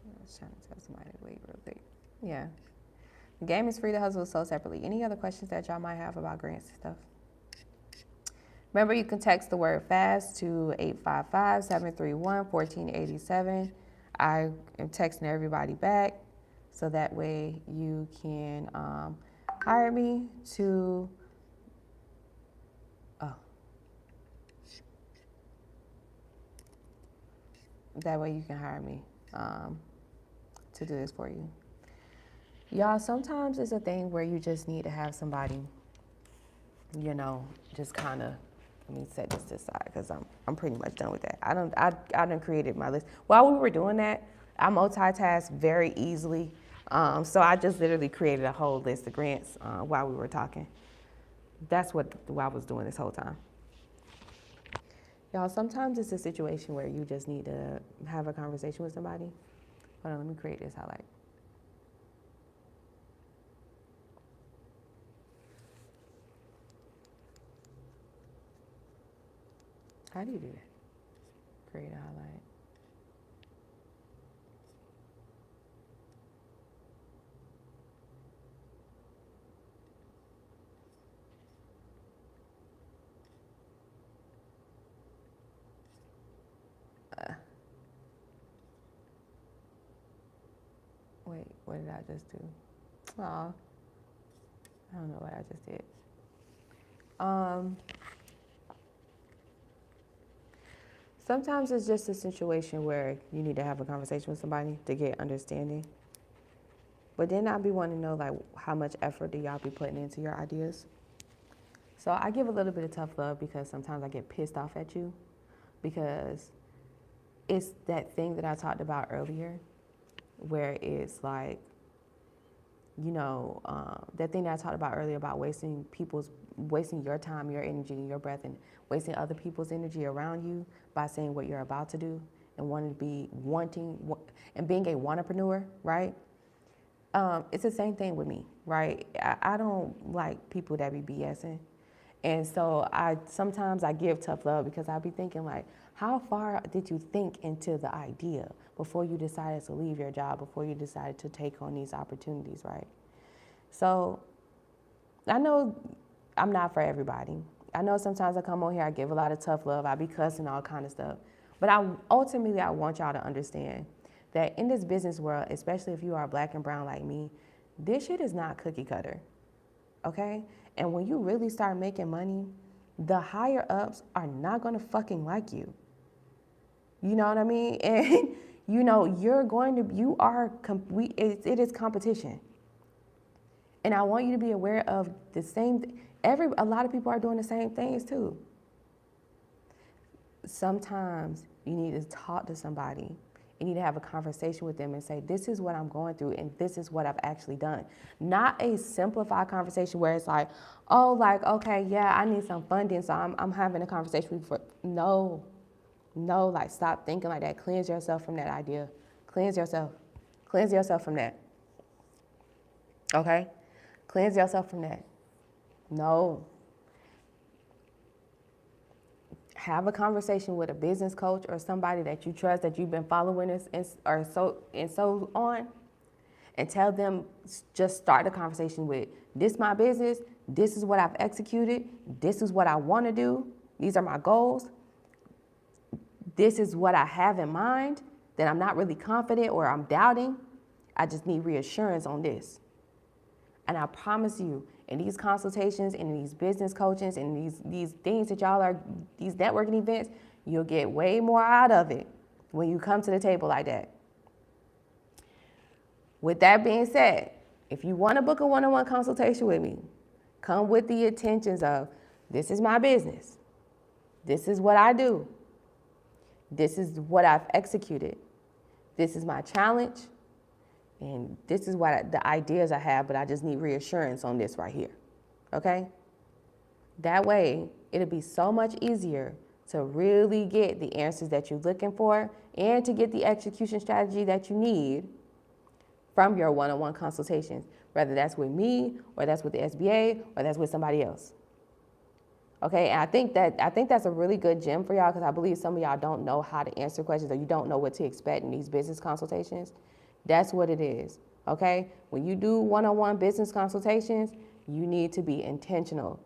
S1: I was trying to tell somebody to wait real quick. Yeah. The game is free, the hustle is sold separately. Any other questions that y'all might have about grants and stuff? Remember, you can text the word FAST to 855-731-1487. I am texting everybody back so that way you can hire me to, that way you can hire me to do this for you. Y'all, sometimes it's a thing where you just need to have somebody, you know, just kind of, let me set this to the side because I'm pretty much done with that. I done created my list. While we were doing that, I multitask very easily. So I just literally created a whole list of grants while we were talking. That's what I was doing this whole time. Y'all, sometimes it's a situation where you just need to have a conversation with somebody. Hold on, let me create this highlight. How do you do that? Create a highlight. Wait, what did I just do? Aw. I don't know what I just did. Sometimes it's just a situation where you need to have a conversation with somebody to get understanding. But then I'd be wanting to know, like, how much effort do y'all be putting into your ideas? So I give a little bit of tough love because sometimes I get pissed off at you because it's that thing that I talked about earlier where it's like, you know, that thing that I talked about earlier about wasting your time, your energy, and your breath, and wasting other people's energy around you by saying what you're about to do and being a wantrepreneur, right? It's the same thing with me, right? I don't like people that be BSing. And so sometimes I give tough love because I be thinking like, how far did you think into the idea before you decided to leave your job, before you decided to take on these opportunities, right? So I know I'm not for everybody. I know sometimes I come on here, I give a lot of tough love, I be cussing, all kind of stuff. But ultimately, I want y'all to understand that in this business world, especially if you are black and brown like me, this shit is not cookie cutter, okay? And when you really start making money, the higher ups are not gonna fucking like you. You know what I mean? And you know, it is competition. And I want you to be aware of the same, a lot of people are doing the same things too. Sometimes you need to talk to somebody. You need to have a conversation with them and say, this is what I'm going through and this is what I've actually done. Not a simplified conversation where it's like, oh, like, okay, yeah, I need some funding, so I'm having a conversation with you. No, like, stop thinking like that. Cleanse yourself from that idea. Cleanse yourself from that. Okay? Cleanse yourself from that. No. Have a conversation with a business coach or somebody that you trust, that you've been following and so on, and tell them, just start the conversation with, this my business, this is what I've executed, this is what I want to do, these are my goals, this is what I have in mind, that I'm not really confident or I'm doubting, I just need reassurance on this. And I promise you, in these consultations, in these business coachings, in these things that y'all are, these networking events, you'll get way more out of it when you come to the table like that. With that being said, if you want to book a one-on-one consultation with me, come with the intentions of, this is my business. This is what I do. This is what I've executed. This is my challenge. And this is what the ideas I have, but I just need reassurance on this right here, okay? That way, it'll be so much easier to really get the answers that you're looking for and to get the execution strategy that you need from your one-on-one consultations, whether that's with me or that's with the SBA or that's with somebody else. Okay, and I think that's a really good gem for y'all because I believe some of y'all don't know how to answer questions or you don't know what to expect in these business consultations. That's what it is, okay? When you do one-on-one business consultations, you need to be intentional.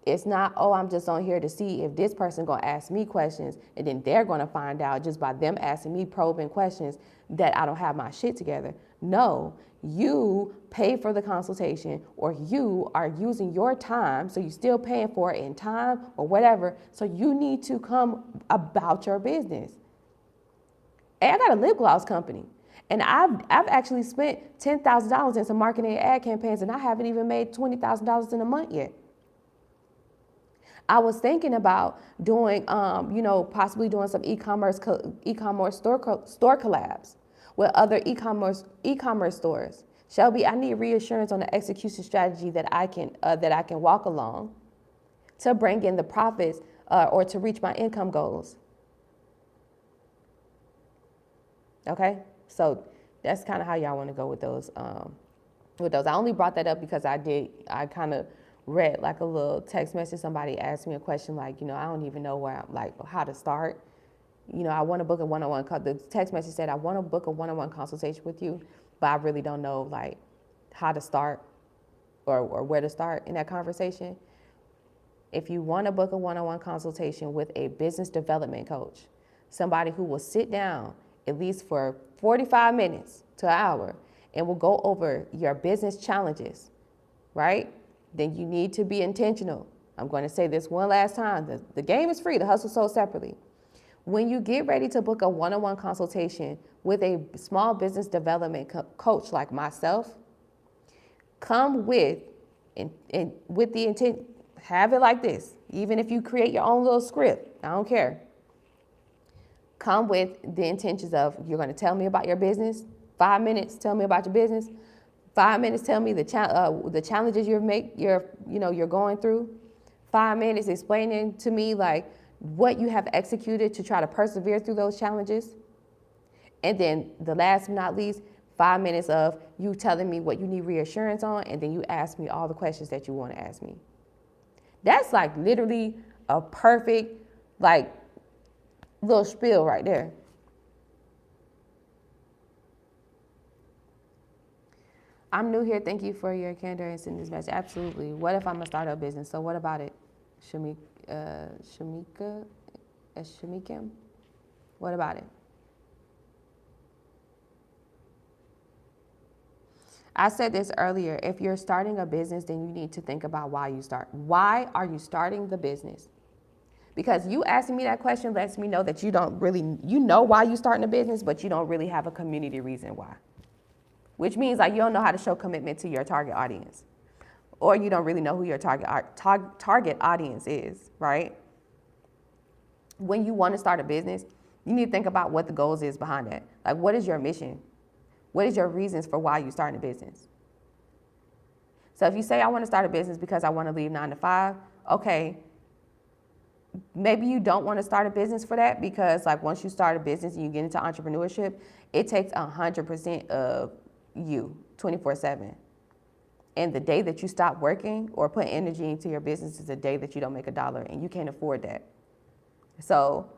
S1: It's not, oh, I'm just on here to see if this person gonna ask me questions and then they're gonna find out just by them asking me probing questions that I don't have my shit together. No, you pay for the consultation or you are using your time, so you're still paying for it in time or whatever, so you need to come about your business. Hey, I got a lip gloss company. And I've actually spent $10,000 in some marketing and ad campaigns, and I haven't even made $20,000 in a month yet. I was thinking about doing, possibly doing some e-commerce store collabs with other e-commerce stores. Shelby, I need reassurance on the execution strategy that I can walk along to bring in the profits or to reach my income goals. Okay. So that's kind of how y'all want to go with those. I only brought that up because I kind of read like a little text message. Somebody asked me a question like, I don't even know how to start. I want to book a one-on-one. The text message said, I want to book a one-on-one consultation with you, but I really don't know like how to start or where to start in that conversation. If you want to book a one-on-one consultation with a business development coach, somebody who will sit down at least for 45 minutes to an hour and we'll go over your business challenges, right? then you need to be intentional. I'm going to say this one last time. The game is free. The hustle sold separately. When you get ready to book a one-on-one consultation with a small business development coach like myself, come with with the intent, have it like this. Even if you create your own little script, I don't care. Come with the intentions of, you're going to tell me about your business. 5 minutes, tell me about your business. 5 minutes, tell me the challenges you're going through. 5 minutes explaining to me like what you have executed to try to persevere through those challenges. And then the last but not least, 5 minutes of you telling me what you need reassurance on, and then you ask me all the questions that you want to ask me. That's like literally a perfect like little spiel right there. I'm new here. Thank you for your candor and sending this message. Absolutely. What if I'm a startup business? So what about it? Shamikim? What about it? I said this earlier. If you're starting a business, then you need to think about why you start. Why are you starting the business? Because you asking me that question lets me know that you don't really, you know why you starting a business, but you don't really have a community reason why. Which means like you don't know how to show commitment to your target audience. Or you don't really know who your target audience is, right? When you want to start a business, you need to think about what the goals is behind that. Like, what is your mission? What is your reasons for why you're starting a business? So if you say, I want to start a business because I want to leave 9 to 5, okay, maybe you don't want to start a business for that, because like once you start a business and you get into entrepreneurship, it takes 100% of you 24/7. And the day that you stop working or put energy into your business is the day that you don't make $1, and you can't afford that. So,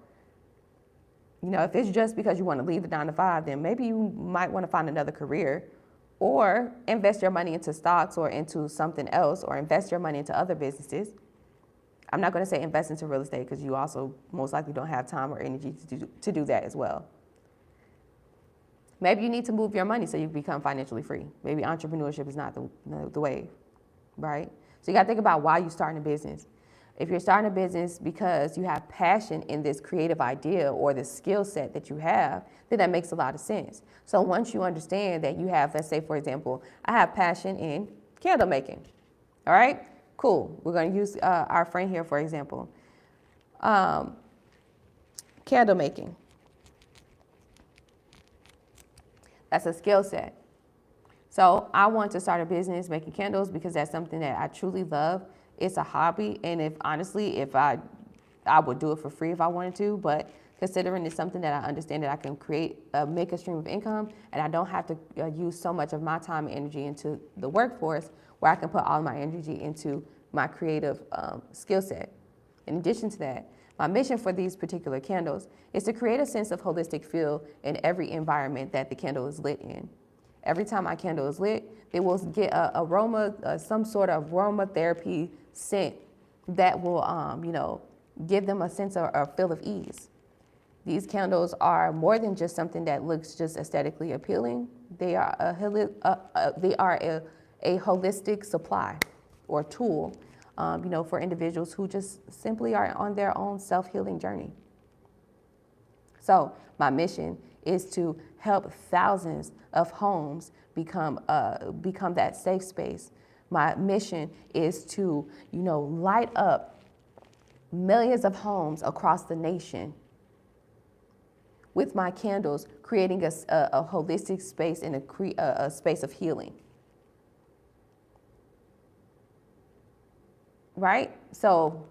S1: you know, if it's just because you want to leave the 9 to 5, then maybe you might want to find another career, or invest your money into stocks or into something else, or invest your money into other businesses. I'm not going to say invest into real estate, because you also most likely don't have time or energy to do that as well. Maybe you need to move your money so you become financially free. Maybe entrepreneurship is not the way, right? So you got to think about why you're starting a business. If you're starting a business because you have passion in this creative idea or this skill set that you have, then that makes a lot of sense. So once you understand that you have, let's say, for example, I have passion in candle making. All right, cool. We're going to use our friend here, for example. Candle making. That's a skill set. So I want to start a business making candles because that's something that I truly love. It's a hobby, and if I would do it for free if I wanted to, but considering it's something that I understand that I can make a stream of income, and I don't have to use so much of my time and energy into the workforce, where I can put all my energy into my creative skill set. In addition to that, my mission for these particular candles is to create a sense of holistic feel in every environment that the candle is lit in. Every time my candle is lit, they will get a aroma, some sort of aromatherapy scent that will, give them a sense of a feel of ease. These candles are more than just something that looks just aesthetically appealing. They are a holistic supply or tool, for individuals who just simply are on their own self-healing journey. So my mission is to help thousands of homes become that safe space. My mission is to, light up millions of homes across the nation with my candles, creating a holistic space and a space of healing. Right? So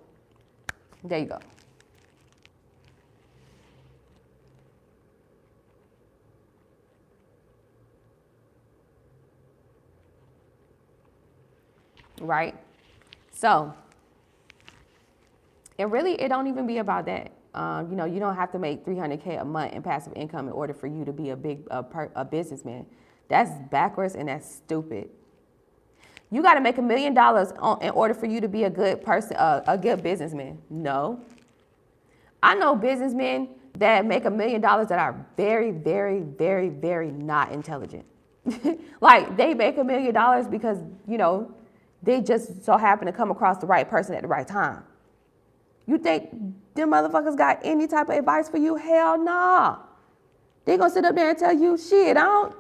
S1: there you go. Right? So, and really, it don't even be about that. You don't have to make $300K a month in passive income in order for you to be a businessman. That's backwards and that's stupid. You got to make $1 million in order for you to be a good person, a good businessman. No. I know businessmen that make $1 million that are very, very, very, very not intelligent. Like, they make $1 million because, They just so happen to come across the right person at the right time. You think them motherfuckers got any type of advice for you? Hell nah. They gonna sit up there and tell you, shit, I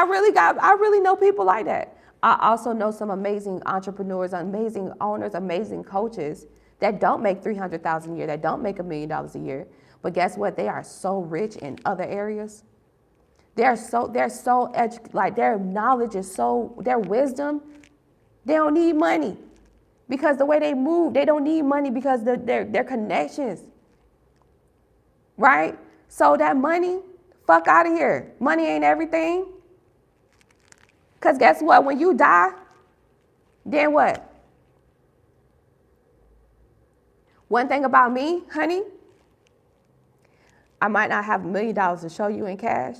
S1: really know people like that. I also know some amazing entrepreneurs, amazing owners, amazing coaches that don't make $300,000 a year, that don't make $1 million a year. But guess what? They are so rich in other areas. They're so like their knowledge is so, their wisdom, they don't need money. Because the way they move, they don't need money because they're connections. Right? So that money, fuck out of here. Money ain't everything. Because guess what? When you die, then what? One thing about me, honey, I might not have $1 million to show you in cash,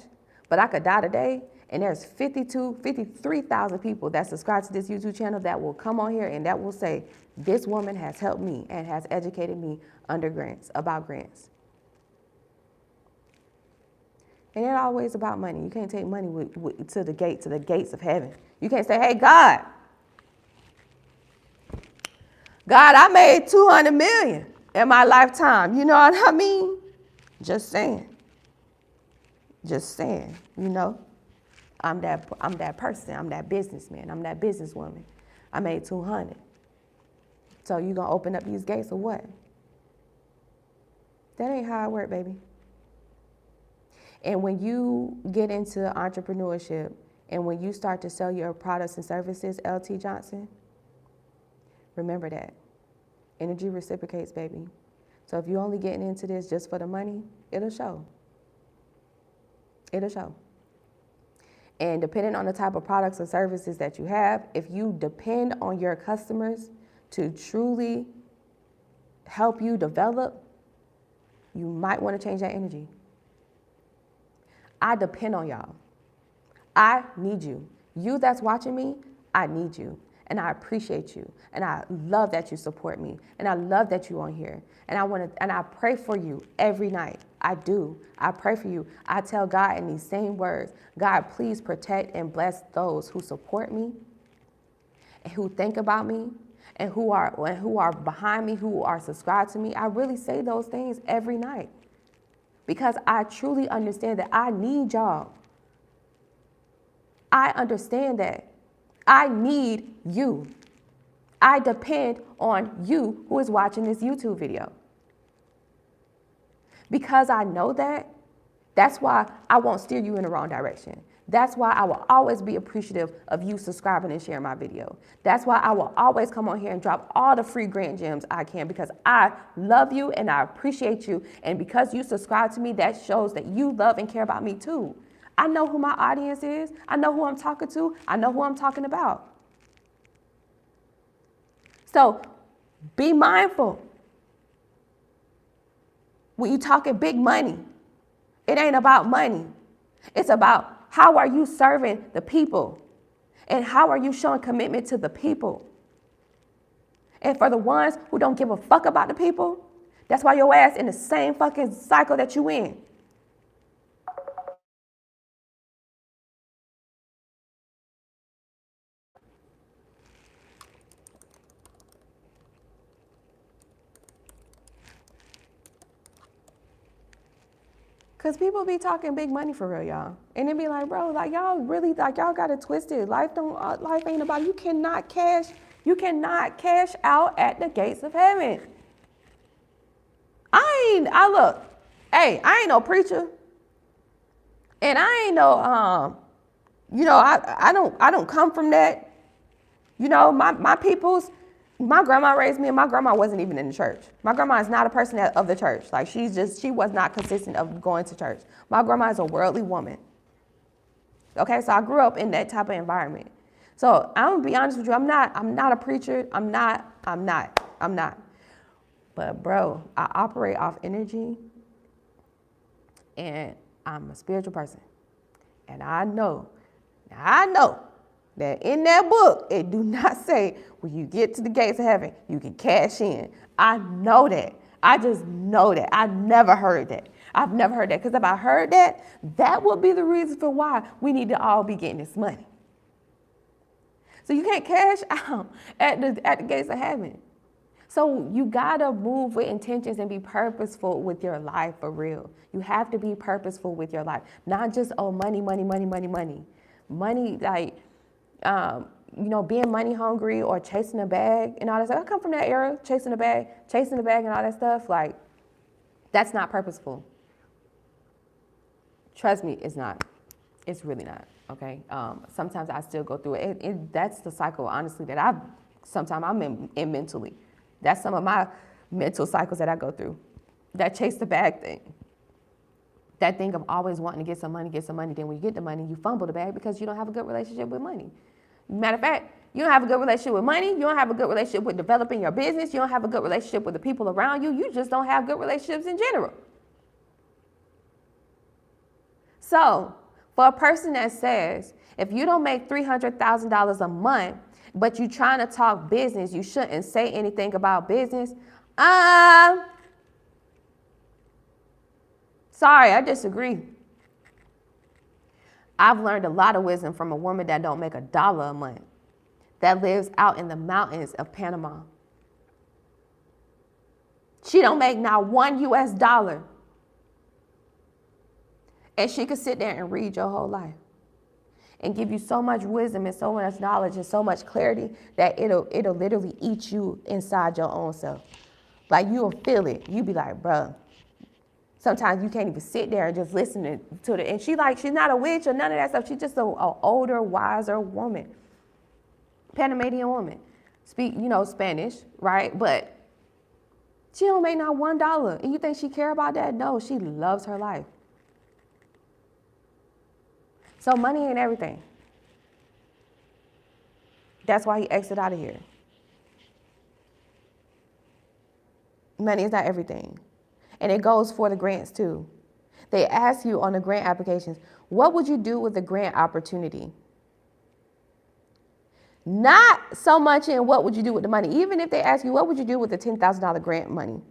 S1: but I could die today, and there's 53,000 people that subscribe to this YouTube channel that will come on here and that will say, this woman has helped me and has educated me under grants, about grants. It ain't always about money. You can't take money to the gates of heaven. You can't say, hey, God, I made $200 million in my lifetime. You know what I mean? Just saying, you know. I'm that person. I'm that businessman. I'm that businesswoman. I made 200. So you gonna open up these gates or what? That ain't how it work, baby. And when you get into entrepreneurship and when you start to sell your products and services, LT Johnson, remember that. Energy reciprocates, baby. So if you're only getting into this just for the money, it'll show. It'll show. And depending on the type of products and services that you have, if you depend on your customers to truly help you develop, you might want to change that energy. I depend on y'all. I need you. You that's watching me, I need you. And I appreciate you. And I love that you support me. And I love that you're on here. And I pray for you every night. I do. I pray for you. I tell God in these same words, God, please protect and bless those who support me and who think about me and who are behind me, who are subscribed to me. I really say those things every night because I truly understand that I need y'all. I understand that. I need you. I depend on you who is watching this YouTube video. Because I know that, that's why I won't steer you in the wrong direction. That's why I will always be appreciative of you subscribing and sharing my video. That's why I will always come on here and drop all the free grant gems I can because I love you and I appreciate you. And because you subscribe to me, that shows that you love and care about me too. I know who my audience is. I know who I'm talking to. I know who I'm talking about. So be mindful. When you're talking big money, it ain't about money. It's about how are you serving the people and how are you showing commitment to the people. And for the ones who don't give a fuck about the people, that's why your ass in the same fucking cycle that you in. Because people be talking big money for real, y'all. And it be like, bro, like y'all really, like y'all got it twisted. Life ain't about, you cannot cash out at the gates of heaven. I ain't no preacher. And I ain't no, I don't come from that. You know, my peoples, my grandma raised me and my grandma wasn't even in the church. My grandma is not a person of the church. Like she was not consistent of going to church. My grandma is a worldly woman. Okay, so I grew up in that type of environment. So I'm gonna be honest with you, I'm not a preacher. I'm not. But bro, I operate off energy and I'm a spiritual person. And I know that in that book, it do not say when you get to the gates of heaven, you can cash in. I know that. I just know that. I never heard that. I've never heard that because if I heard that, that would be the reason for why we need to all be getting this money. So you can't cash out at the gates of heaven. So you gotta move with intentions and be purposeful with your life for real. You have to be purposeful with your life, not just money, money, money, money, money, money. Like, being money hungry or chasing a bag and all that stuff. I come from that era, chasing the bag and all that stuff. Like, that's not purposeful. Trust me, it's not. It's really not. Okay. Sometimes I still go through it. That's the cycle, honestly, that sometimes I'm in mentally. That's some of my mental cycles that I go through. That chase the bag thing. That thing of always wanting to get some money. Then when you get the money, you fumble the bag because you don't have a good relationship with money. Matter of fact, you don't have a good relationship with money. You don't have a good relationship with developing your business. You don't have a good relationship with the people around you. You just don't have good relationships in general. So for a person that says, if you don't make $300,000 a month, but you're trying to talk business, you shouldn't say anything about business. Sorry, I disagree. I've learned a lot of wisdom from a woman that don't make $1 a month, that lives out in the mountains of Panama. She don't make not $1 US. And she could sit there and read your whole life and give you so much wisdom and so much knowledge and so much clarity that it'll literally eat you inside your own self. Like, you'll feel it. You be like, bruh. Sometimes you can't even sit there and just listen to it. And she's not a witch or none of that stuff. She's just an older, wiser woman. Panamanian woman. Speak, Spanish, right? But she don't make not $1. And you think she care about that? No, she loves her life. So money ain't everything. That's why he exited out of here. Money is not everything. And it goes for the grants too. They ask you on the grant applications, what would you do with the grant opportunity? Not so much in what would you do with the money. Even if they ask you, what would you do with the $10,000 grant money?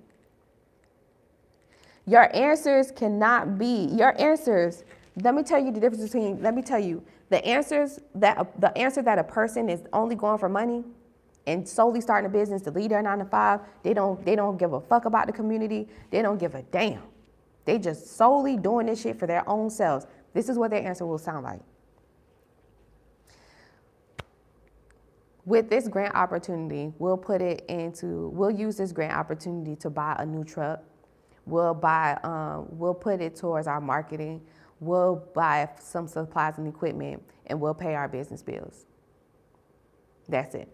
S1: Your answers cannot be, let me tell you the difference between, the answer that a person is only going for money and solely starting a business to lead their 9 to 5, they don't give a fuck about the community. They don't give a damn. They just solely doing this shit for their own selves. This is what their answer will sound like. With this grant opportunity, we'll use this grant opportunity to buy a new truck. We'll put it towards our marketing. We'll buy some supplies and equipment, and we'll pay our business bills. That's it.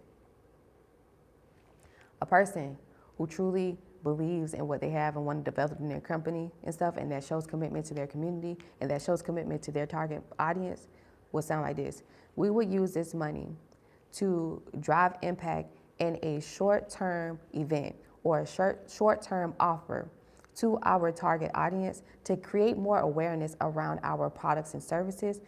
S1: A person who truly believes in what they have and want to develop in their company and stuff, and that shows commitment to their community and that shows commitment to their target audience will sound like this. We would use this money to drive impact in a short-term event or a short-term offer to our target audience to create more awareness around our products and services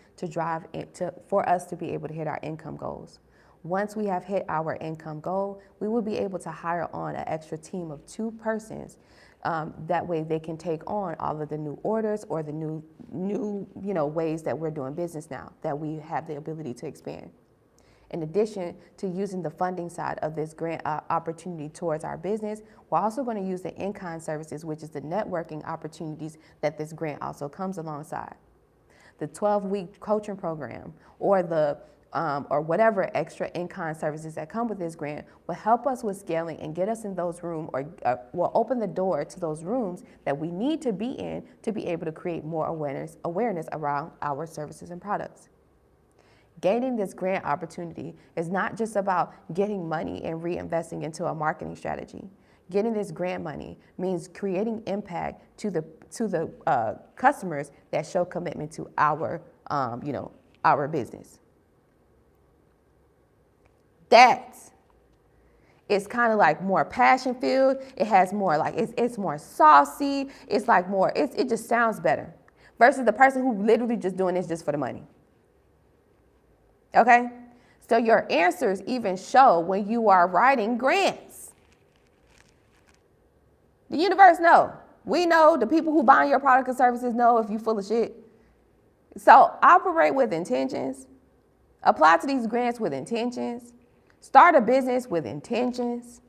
S1: for us to be able to hit our income goals. Once we have hit our income goal, we will be able to hire on an extra team of 2 persons. That way they can take on all of the new orders or the new ways that we're doing business now, that we have the ability to expand. In addition to using the funding side of this grant opportunity towards our business, we're also going to use the in-kind services, which is the networking opportunities that this grant also comes alongside. The 12-week coaching program or whatever extra in-kind services that come with this grant will help us with scaling and get us in those rooms, or will open the door to those rooms that we need to be in to be able to create more awareness around our services and products. Gaining this grant opportunity is not just about getting money and reinvesting into a marketing strategy. Getting this grant money means creating impact to the customers that show commitment to our business. That is kind of like more passion filled. It has more it's more saucy. It's like more, it just sounds better versus the person who literally just doing this just for the money. Okay? So your answers even show when you are writing grants. The universe knows. We know, the people who buy your product and services know if you full of shit. So operate with intentions. Apply to these grants with intentions. Start a business with intentions.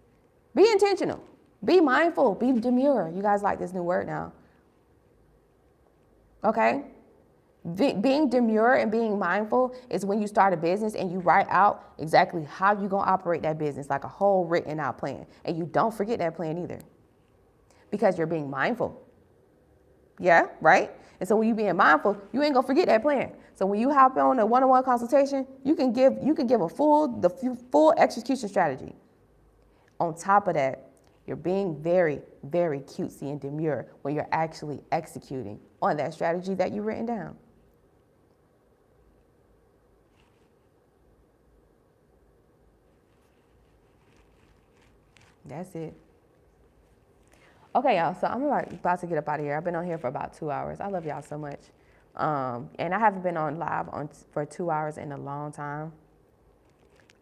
S1: Be intentional. Be mindful. Be demure. You guys like this new word now. Okay? Being demure and being mindful is when you start a business and you write out exactly how you're going to operate that business, like a whole written out plan. And you don't forget that plan either, because you're being mindful. Yeah, right? And so when you're being mindful, you ain't going to forget that plan. So when you hop on a one-on-one consultation, you can give the full execution strategy. On top of that, you're being very, very cutesy and demure when you're actually executing on that strategy that you've written down. That's it. Okay, y'all, so I'm about to get up out of here. I've been on here for about 2 hours. I love y'all so much. And I haven't been on live for 2 hours in a long time.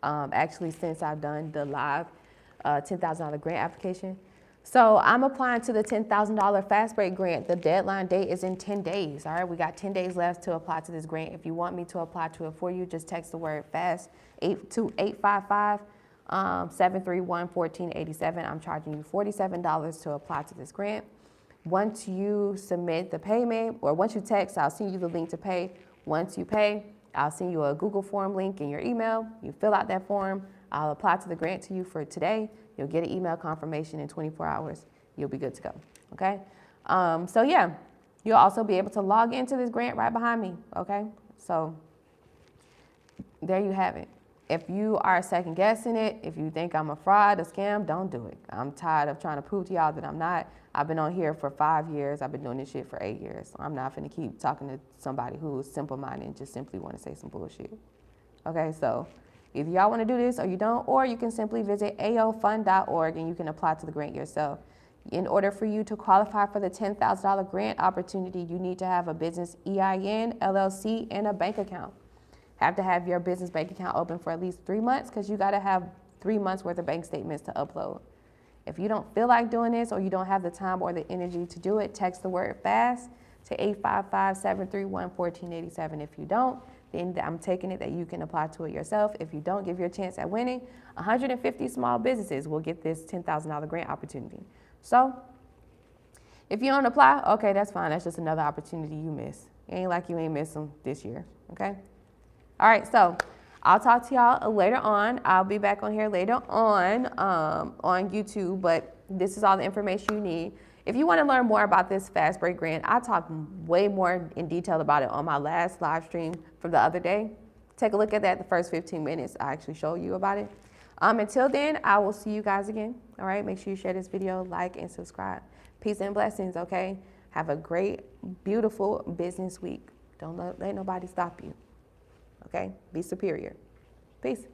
S1: Actually, since I've done the live $10,000 grant application. So I'm applying to the $10,000 fast break grant. The deadline date is in 10 days. All right, we got 10 days left to apply to this grant. If you want me to apply to it for you, just text the word FAST to 855-731-1487. I'm charging you $47 to apply to this grant. Once you submit the payment, or once you text, I'll send you the link to pay. Once you pay, I'll send you a Google form link in your email. You fill out that form. I'll apply to the grant to you for today. You'll get an email confirmation in 24 hours. You'll be good to go, okay? So yeah, you'll also be able to log into this grant right behind me, okay? So there you have it. If you are second guessing it, if you think I'm a fraud, a scam, don't do it. I'm tired of trying to prove to y'all that I'm not. I've been on here for 5 years. I've been doing this shit for 8 years. So I'm not finna keep talking to somebody who is simple-minded and just simply want to say some bullshit. Okay, so either y'all want to do this or you don't, or you can simply visit aofund.org and you can apply to the grant yourself. In order for you to qualify for the $10,000 grant opportunity, you need to have a business EIN, LLC, and a bank account. Have to have your business bank account open for at least 3 months, because you got to have 3 months worth of bank statements to upload. If you don't feel like doing this, or you don't have the time or the energy to do it, text the word FAST to 855-731-1487. If you don't, then I'm taking it that you can apply to it yourself. If you don't, give your chance at winning. 150 small businesses will get this $10,000 grant opportunity. So if you don't apply, okay, that's fine. That's just another opportunity you miss. It ain't like you ain't miss them this year, okay? All right, so I'll talk to y'all later on. I'll be back on here later on YouTube, but this is all the information you need. If you want to learn more about this Fast Break grant, I talked way more in detail about it on my last live stream from the other day. Take a look at that. The first 15 minutes, I actually show you about it. Until then, I will see you guys again. All right, make sure you share this video, like, and subscribe. Peace and blessings, okay? Have a great, beautiful business week. Don't let nobody stop you, okay? Be superior. Peace.